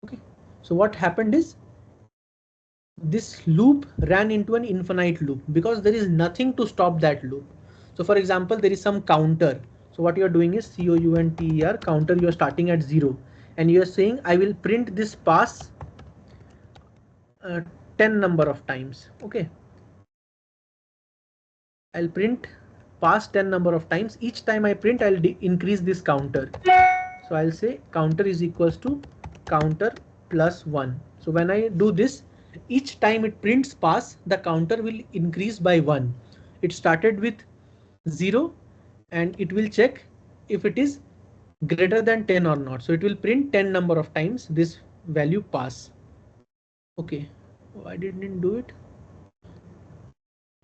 Okay, so what happened is this loop ran into an infinite loop because there is nothing to stop that loop. So for example, there is some counter. So what you are doing is counter, counter, you are starting at 0 and you are saying I will print this pass 10 number of times. Okay, I'll print pass 10 number of times. Each time I print, I'll increase this counter. So I'll say counter is equals to counter plus 1. So when I do this, each time it prints pass, the counter will increase by 1. It started with 0 and it will check if it is greater than 10 or not. So it will print 10 number of times this value pass. Okay, why didn't it do it?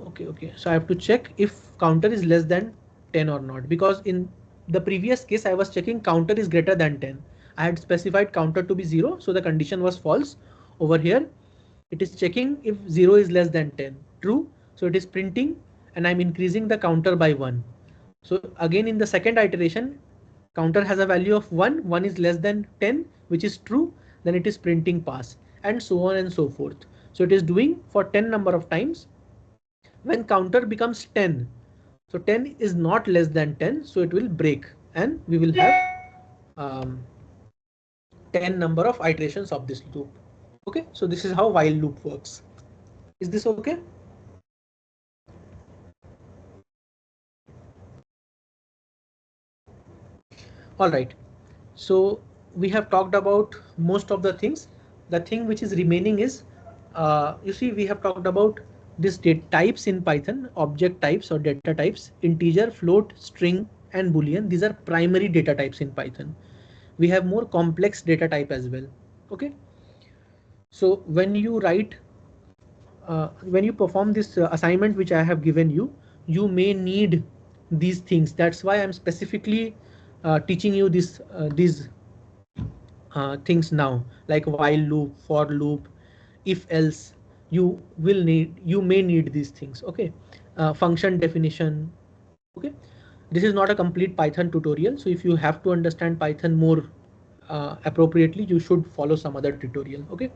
Okay, so I have to check if counter is less than 10 or not, because in the previous case I was checking counter is greater than 10. I had specified counter to be 0, so the condition was false. Over here it is checking if 0 is less than 10, true, so it is printing and I'm increasing the counter by 1. So again in the second iteration, counter has a value of 1, 1 is less than 10, which is true, then it is printing pass, and so on and so forth. So it is doing for 10 number of times. When counter becomes 10, so 10 is not less than 10, so it will break and we will have 10 number of iterations of this loop. Okay, so this is how while loop works. Is this okay? All right, so we have talked about most of the things. The thing which is remaining is, you see, we have talked about this data types in Python, object types or data types, integer, float, string, and boolean. These are primary data types in Python. We have more complex data type as well. Okay, so when you write, when you perform this assignment which I have given you, you may need these things. That's why I'm specifically teaching you this these things now, like while loop, for loop, if else. You may need these things. Okay, function definition. Okay, this is not a complete Python tutorial, so if you have to understand Python more appropriately, you should follow some other tutorial. Okay,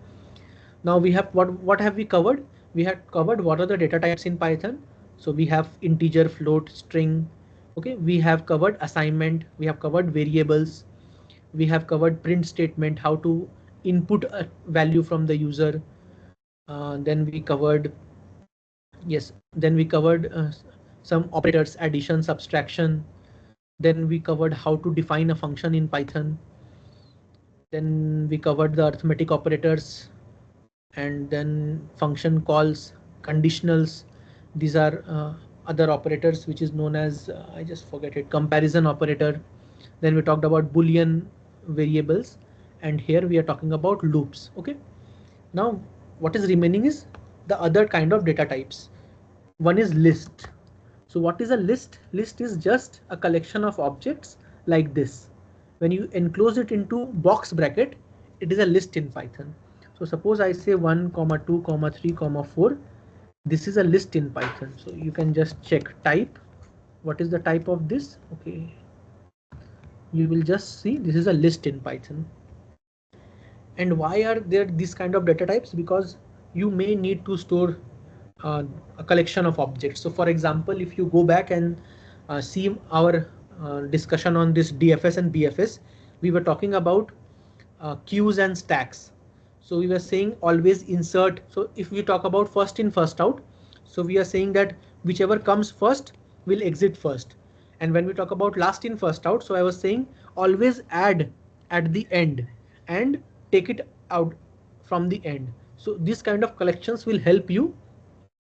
now we have what have we covered? We have covered what are the data types in Python. So we have integer, float, string. Okay, we have covered assignment, we have covered variables, we have covered print statement, how to input a value from the user. Then we covered, yes, then we covered some operators, addition, subtraction. Then we covered how to define a function in Python. Then we covered the arithmetic operators, and then function calls, conditionals. These are other operators which is known as, I just forget it, comparison operator. Then we talked about Boolean variables, and here we are talking about loops. Okay, now what is remaining is the other kind of data types. One is list. So what is a list? List is just a collection of objects like this. When you enclose it into box bracket, it is a list in Python. So suppose I say 1, 2, 3, 4. This is a list in Python. So you can just check type. What is the type of this? Okay, you will just see this is a list in Python. And why are there these kind of data types? Because you may need to store a collection of objects. So for example, if you go back and see our discussion on this DFS and BFS, we were talking about queues and stacks. So we were saying always insert. So if we talk about first in, first out, so we are saying that whichever comes first will exit first. And when we talk about last in, first out, so I was saying always add at the end and take it out from the end. So this kind of collections will help you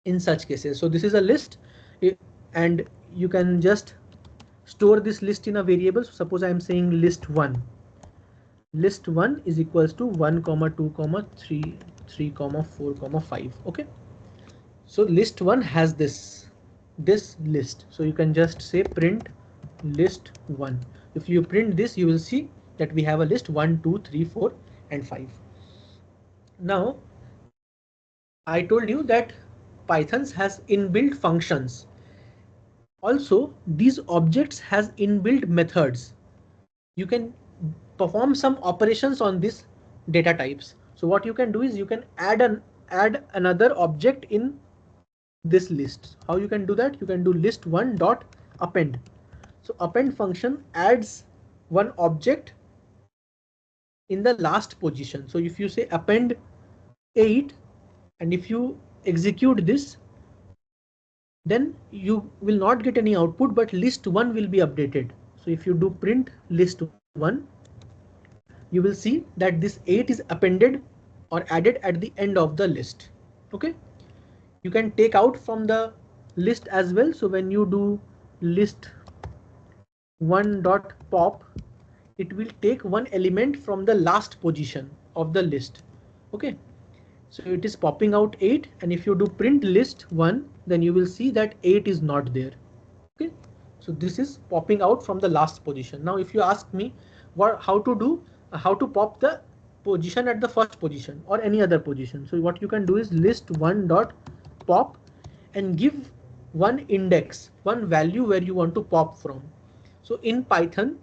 in such cases. So this is a list, and you can just store this list in a variable. So suppose I am saying list 1. list1 is equals to 1 comma 2 comma 3 3 comma 4 comma 5. Okay, so list1 has this list, so you can just say print list1. If you print this, you will see that we have a list 1 2 3 4 and 5. Now I told you that Python has inbuilt functions. Also, these objects has inbuilt methods. You can perform some operations on these data types. So what you can do is you can add another object in this list. How you can do that? You can do list1 dot append. So append function adds one object in the last position. So if you say append 8 and if you execute this, then you will not get any output, but list1 will be updated. So if you do print list1, you will see that this 8 is appended or added at the end of the list. Okay, you can take out from the list as well. So when you do list1 dot pop, it will take one element from the last position of the list. Okay, so it is popping out 8, and if you do print list1, then you will see that 8 is not there. Okay, so this is popping out from the last position. Now if you ask me how to pop the position at the first position or any other position, so what you can do is list1 dot pop and give one index, one value where you want to pop from. So in Python,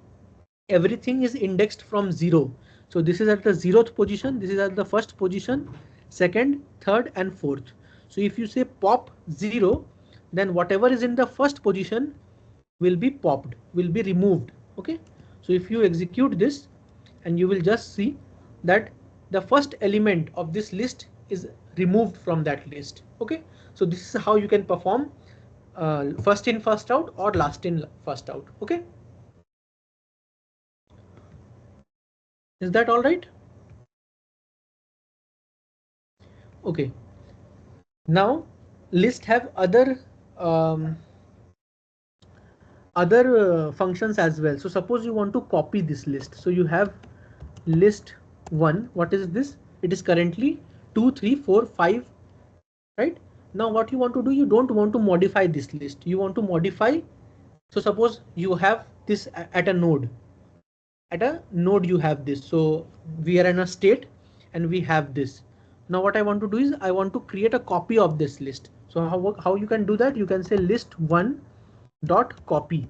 everything is indexed from 0. So this is at the 0th position, this is at the first position, second, third and fourth. So if you say pop 0, then whatever is in the first position will be popped, will be removed. Okay, so if you execute this, and you will just see that the first element of this list is removed from that list. Okay, so this is how you can perform first in first out or last in first out. Okay, is that all right? Okay, now list have other functions as well. So suppose you want to copy this list. So you have list 1. What is this? It is currently 2 3 4 5, right? Now what you want to do, you don't want to modify this list, you want to modify. So suppose you have this at a node, you have this. So we are in a state and we have this. Now what I want to do is I want to create a copy of this list. So how you can do that? You can say list1 dot copy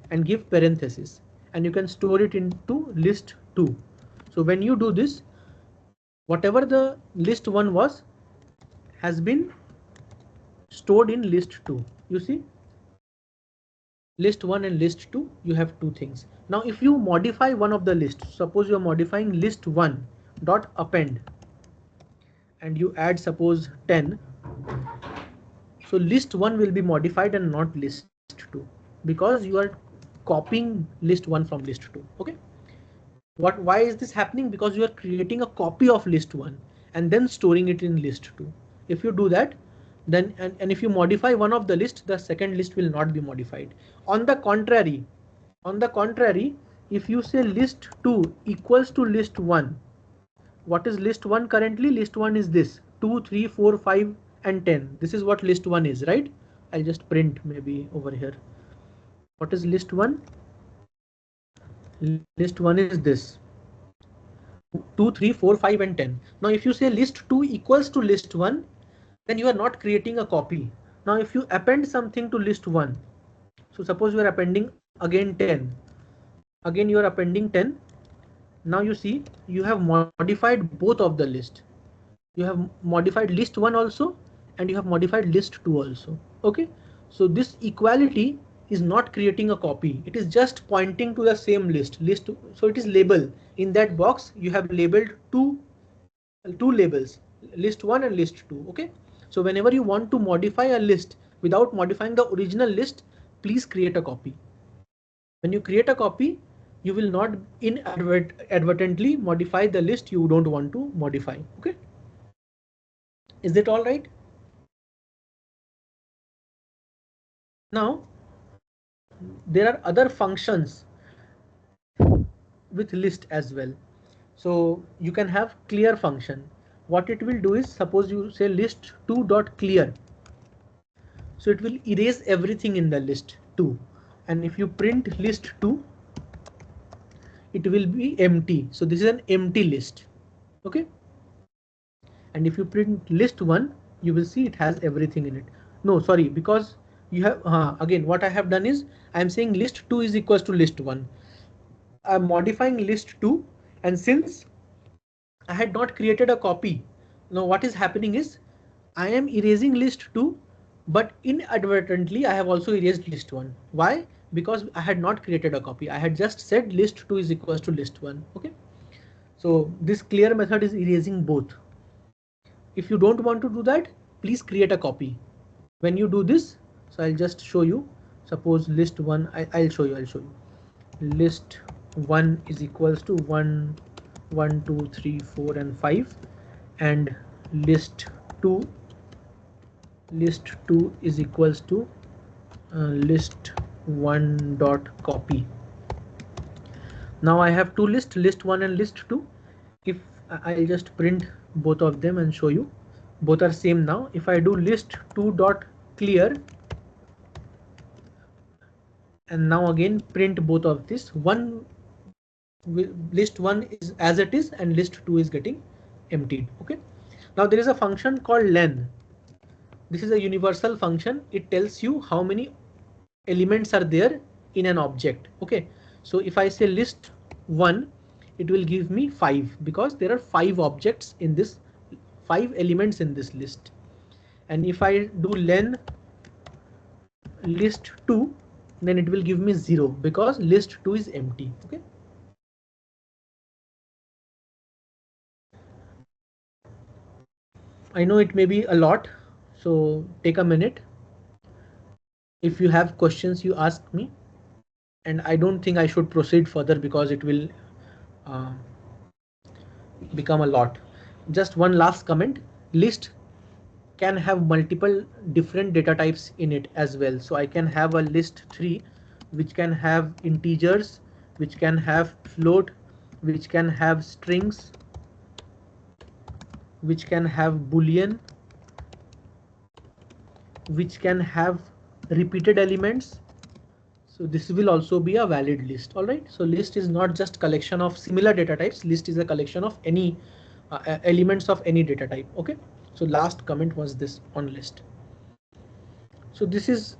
and give parenthesis, and you can store it into list2. So when you do this, whatever the list1 was has been stored in list2. You see, list1 and list2, you have two things. Now if you modify one of the lists, suppose you are modifying list1 dot append and you add suppose 10, so list1 will be modified and not list2, because you are copying list1 from list2. Okay, why is this happening? Because you are creating a copy of list1 and then storing it in list2. If you do that, then and if you modify one of the list, the second list will not be modified. On the contrary, if you say list2 equals to list1, what is list1 currently? List1 is this 2 3 4 5 and 10. This is what list1 is, right? I'll just print maybe over here. What is list1? List1 is this 2 3 4 5 and 10. Now if you say list2 equals to list1, then you are not creating a copy. Now if you append something to list1, so suppose you are appending again 10, again you are appending 10. Now you see you have modified both of the list. You have modified list1 also and you have modified list2 also. Okay, so this equality is not creating a copy, it is just pointing to the same list. So it is label. In that box you have labeled two labels, list1 and list2. Okay, so whenever you want to modify a list without modifying the original list, please create a copy. When you create a copy, you will not inadvertently modify the list you don't want to modify. Okay, is it all right? Now there are other functions with list as well. So you can have clear function. What it will do is, suppose you say list2 dot clear. So it will erase everything in the list 2. And if you print list 2, it will be empty. So this is an empty list. Okay. And if you print list 1, you will see it has everything in it. No, sorry, because you have again, what I have done is I'm saying list 2 is equals to list 1. I'm modifying list 2, and since I had not created a copy, now what is happening is I am erasing list 2, but inadvertently I have also erased list 1. Why? Because I had not created a copy. I had just said list 2 is equals to list 1. Okay. So this clear method is erasing both. If you don't want to do that, please create a copy. When you do this, so I'll just show you. Suppose list 1, I'll show you. List 1 is equals to 1, 1, 2, 3, 4, and 5, and list 2 is equals to list 1 dot copy. Now I have two lists, list 1 and list 2. If I'll just print both of them and show you, both are same now. If I do list 2 dot clear, and now again print both of this, list 1 is as it is and list 2 is getting emptied. Okay. Now there is a function called len. This is a universal function. It tells you how many elements are there in an object. Okay. So if I say list 1, it will give me 5 because there are 5 objects in this, 5 elements in this list. And if I do len list 2, then it will give me 0 because list 2 is empty. Okay. I know it may be a lot, so take a minute. If you have questions, you ask me, and I don't think I should proceed further because it will become a lot. Just one last comment. List can have multiple different data types in it as well. So I can have a list 3, which can have integers, which can have float, which can have strings, which can have boolean, which can have repeated elements. So this will also be a valid list. All right. So list is not just collection of similar data types. List is a collection of any elements of any data type. Okay. So last comment was this on list. So this is,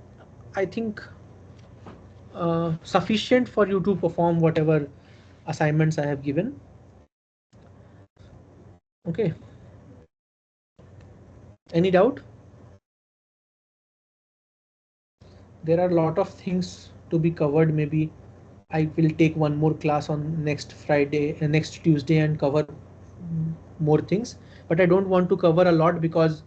I think, sufficient for you to perform whatever assignments I have given. Okay. Any doubt? There are a lot of things to be covered. Maybe I will take one more class on next Friday and next Tuesday and cover more things, but I don't want to cover a lot because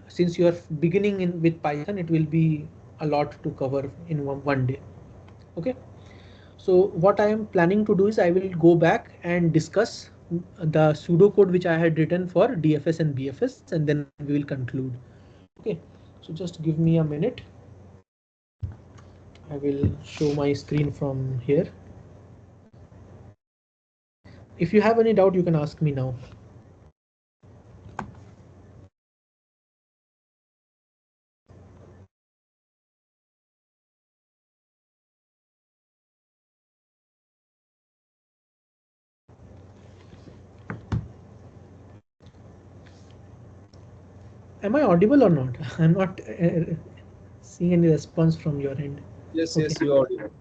since you are beginning with Python, it will be a lot to cover in one day. Okay. So what I am planning to do is I will go back and discuss the pseudocode which I had written for DFS and BFS, and then we will conclude. Okay. So just give me a minute. I will show my screen from here. If you have any doubt, you can ask me now. Am I audible or not? I'm not seeing any response from your end. Yes, okay. Yes, you are audible.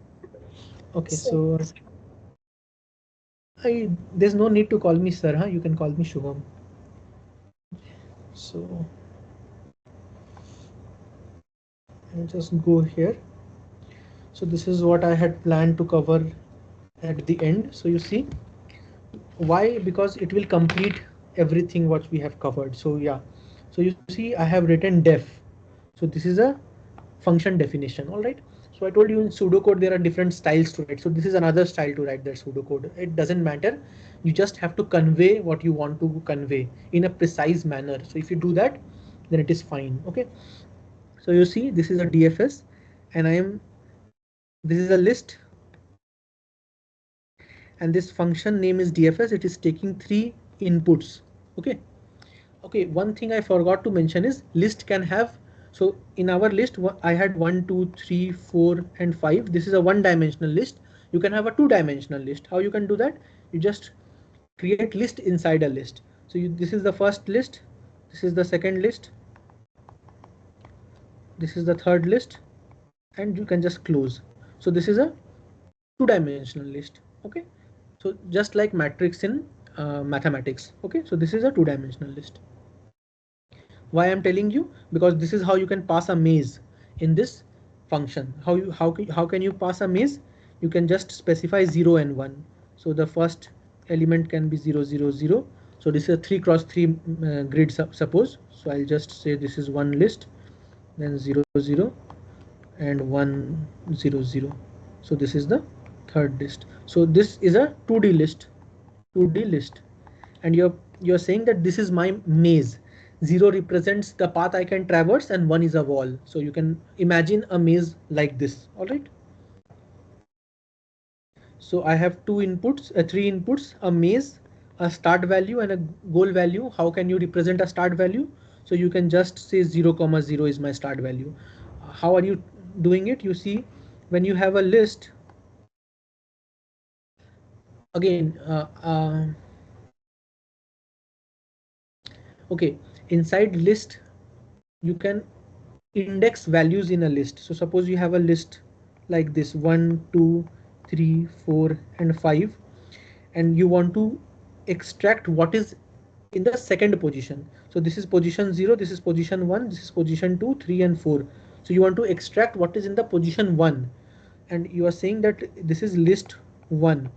Okay, so there's no need to call me sir, huh? You can call me Shubham. So I'll just go here. So this is what I had planned to cover at the end. So you see why? Because it will complete everything what we have covered. So yeah, so you see I have written def. So this is a function definition. All right. So I told you in pseudocode there are different styles to write. So this is another style to write that pseudocode. It doesn't matter. You just have to convey what you want to convey in a precise manner. So if you do that, then it is fine. Okay. So you see this is a DFS, and this is a list, and this function name is DFS. It is taking 3 inputs. Okay. Okay, one thing I forgot to mention is list can have, so in our list I had 1, 2, 3, 4 and 5. This is a one-dimensional list. You can have a two-dimensional list. How you can do that? You just create list inside a list. So this is the first list, this is the second list, this is the third list, and you can just close. So this is a two-dimensional list. Okay, so just like matrix in mathematics. Okay, so this is a two-dimensional list. Why I'm telling you? Because this is how you can pass a maze in this function. How can you pass a maze? You can just specify 0 and 1. So the first element can be 0, 0, 0. So this is a 3 cross 3 grid, suppose. So I'll just say this is one list, then 0, 0 and 1, 0, 0. So this is the third list. So this is a 2D list, and you're saying that this is my maze. 0 represents the path I can traverse and 1 is a wall. So you can imagine a maze like this. All right. So I have three inputs, a maze, a start value and a goal value. How can you represent a start value? So you can just say 0, 0 is my start value. How are you doing it? You see, when you have a list, again, okay, inside list, you can index values in a list. So suppose you have a list like this 1, 2, 3, 4 and 5, and you want to extract what is in the second position. So this is position 0, this is position 1, this is position 2, 3 and 4. So you want to extract what is in the position 1, and you are saying that this is list 1.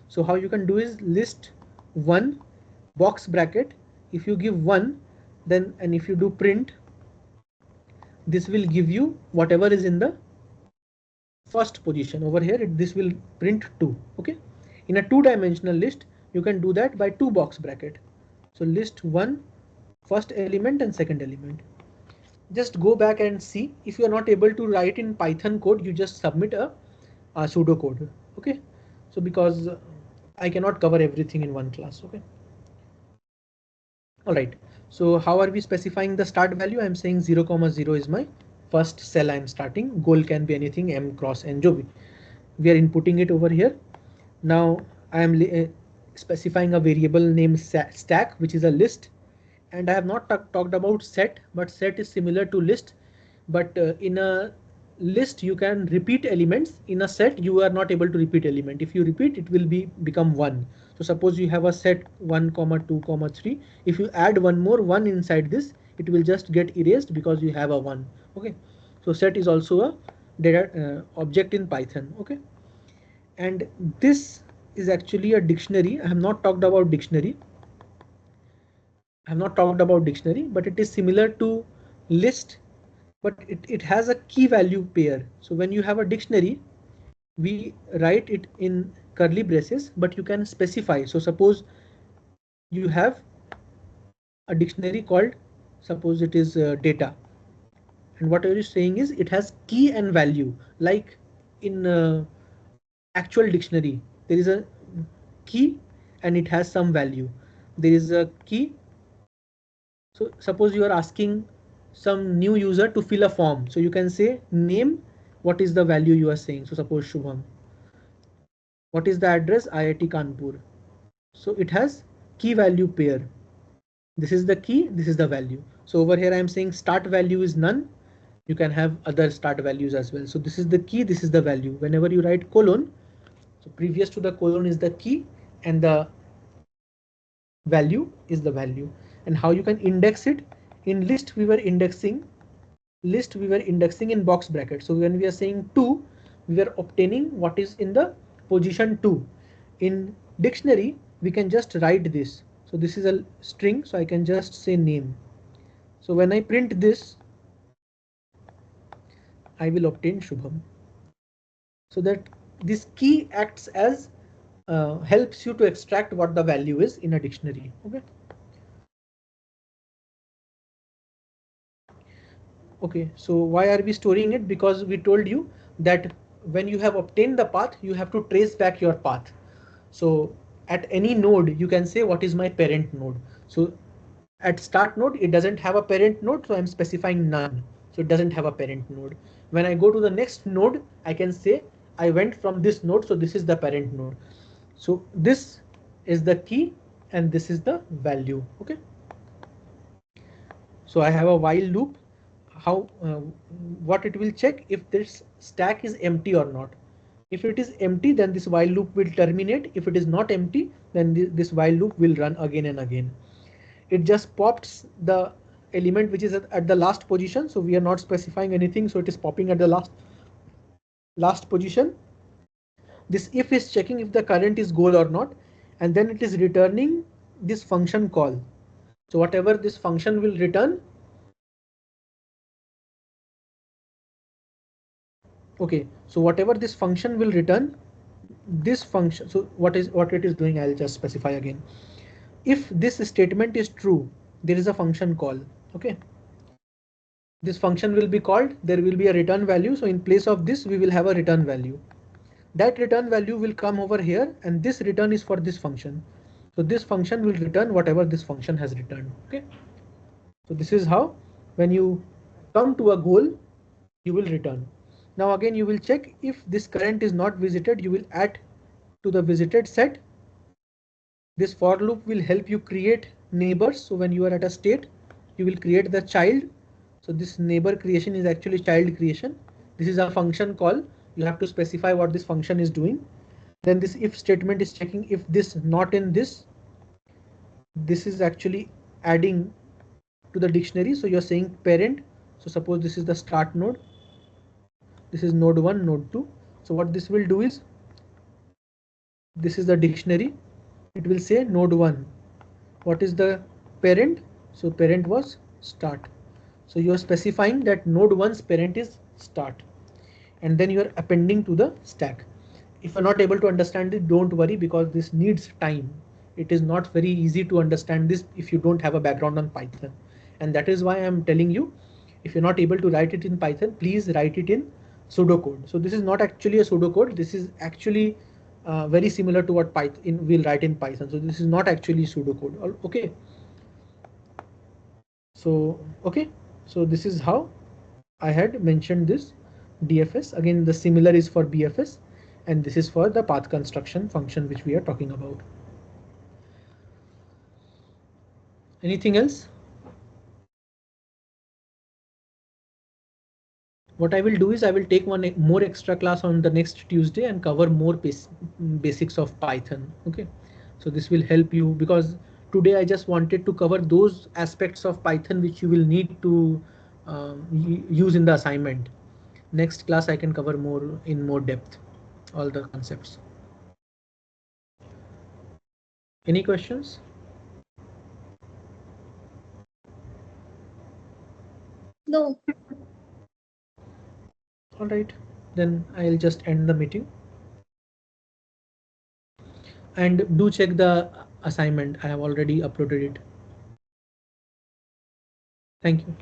So how you can do is list 1 box bracket. If you give 1, then, and if you do print, this will give you whatever is in the first position. Over here this will print 2. Okay, in a two-dimensional list you can do that by 2 box bracket. So list 1 first element and second element. Just go back and see. If you are not able to write in Python code, you just submit a pseudocode. Okay, so because I cannot cover everything in one class. Okay, all right. So how are we specifying the start value? I'm saying 0, 0 is my first cell I'm starting. Goal can be anything, m cross n jo bhi. We are inputting it over here. Now I am specifying a variable named stack, which is a list. And I have not talked about set, but set is similar to list. But in a list you can repeat elements. In a set you are not able to repeat element. If you repeat, it will become 1. So suppose you have a set 1, 2, 3. If you add one more 1 inside this, it will just get erased because you have a 1. Okay, so set is also a data object in Python. Okay, and this is actually a dictionary. I have not talked about dictionary. But it is similar to list, but it has a key value pair. So when you have a dictionary, we write it in curly braces, but you can specify. So suppose you have a dictionary called, suppose it is data, and what are you saying is it has key and value. Like in actual dictionary, there is a key and it has some value. There is a key. So suppose you are asking some new user to fill a form. So you can say name, what is the value you are saying. So suppose Shubham. What is the address? IIT Kanpur. So it has key value pair. This is the key, this is the value. So over here I am saying start value is none. You can have other start values as well. So this is the key, this is the value. Whenever you write colon, so previous to the colon is the key and the value is the value. And how you can index it? In list we were indexing in box bracket. So when we are saying 2, we are obtaining what is in the position 2. In dictionary we can just write this. So this is a string, so I can just say name. So when I print this, I will obtain Shubham. So that this key acts as helps you to extract what the value is in a dictionary. Okay. Okay, so why are we storing it? Because we told you that when you have obtained the path, you have to trace back your path. So at any node, you can say what is my parent node. So at start node, it doesn't have a parent node, so I'm specifying none. So it doesn't have a parent node. When I go to the next node, I can say I went from this node, so this is the parent node. So this is the key and this is the value. Okay. So I have a while loop. How what it will check if this stack is empty or not. If it is empty, then this while loop will terminate. If it is not empty, then this while loop will run again and again. It just pops the element which is at the last position. So we are not specifying anything. So it is popping at the last position. This if is checking if the current is goal or not, and then it is returning this function call. So whatever this function will return. Okay, so whatever this function will return, this function. So what it is doing, I'll just specify again. If this statement is true, there is a function call. Okay. This function will be called, there will be a return value. So in place of this, we will have a return value. That return value will come over here, and this return is for this function. So this function will return whatever this function has returned. Okay. So this is how, when you come to a goal, you will return. Now again, you will check if this current is not visited, you will add to the visited set. This for loop will help you create neighbors. So when you are at a state, you will create the child. So this neighbor creation is actually child creation. This is a function call. You have to specify what this function is doing. Then this if statement is checking if this not in this. This is actually adding to the dictionary. So you're saying parent. So suppose this is the start node. This is node 1, node 2. So what this will do is, this is the dictionary. It will say node 1. What is the parent? So parent was start. So you are specifying that node 1's parent is start, and then you are appending to the stack. If you're not able to understand it, don't worry, because this needs time. It is not very easy to understand this if you don't have a background on Python. And that is why I'm telling you, if you're not able to write it in Python, please write it in pseudocode. So this is not actually a pseudocode. This is actually very similar to what Python will write in Python. So this is not actually pseudocode. Okay. So, okay. So this is how I had mentioned this DFS. Again, the similar is for BFS, and this is for the path construction function which we are talking about. Anything else? What I will do is I will take one more extra class on the next Tuesday and cover more basics of Python. Okay, so this will help you, because today I just wanted to cover those aspects of Python which you will need to use in the assignment. Next class I can cover more in more depth, all the concepts. Any questions? No. All right, then I'll just end the meeting. And do check the assignment. I have already uploaded it. Thank you.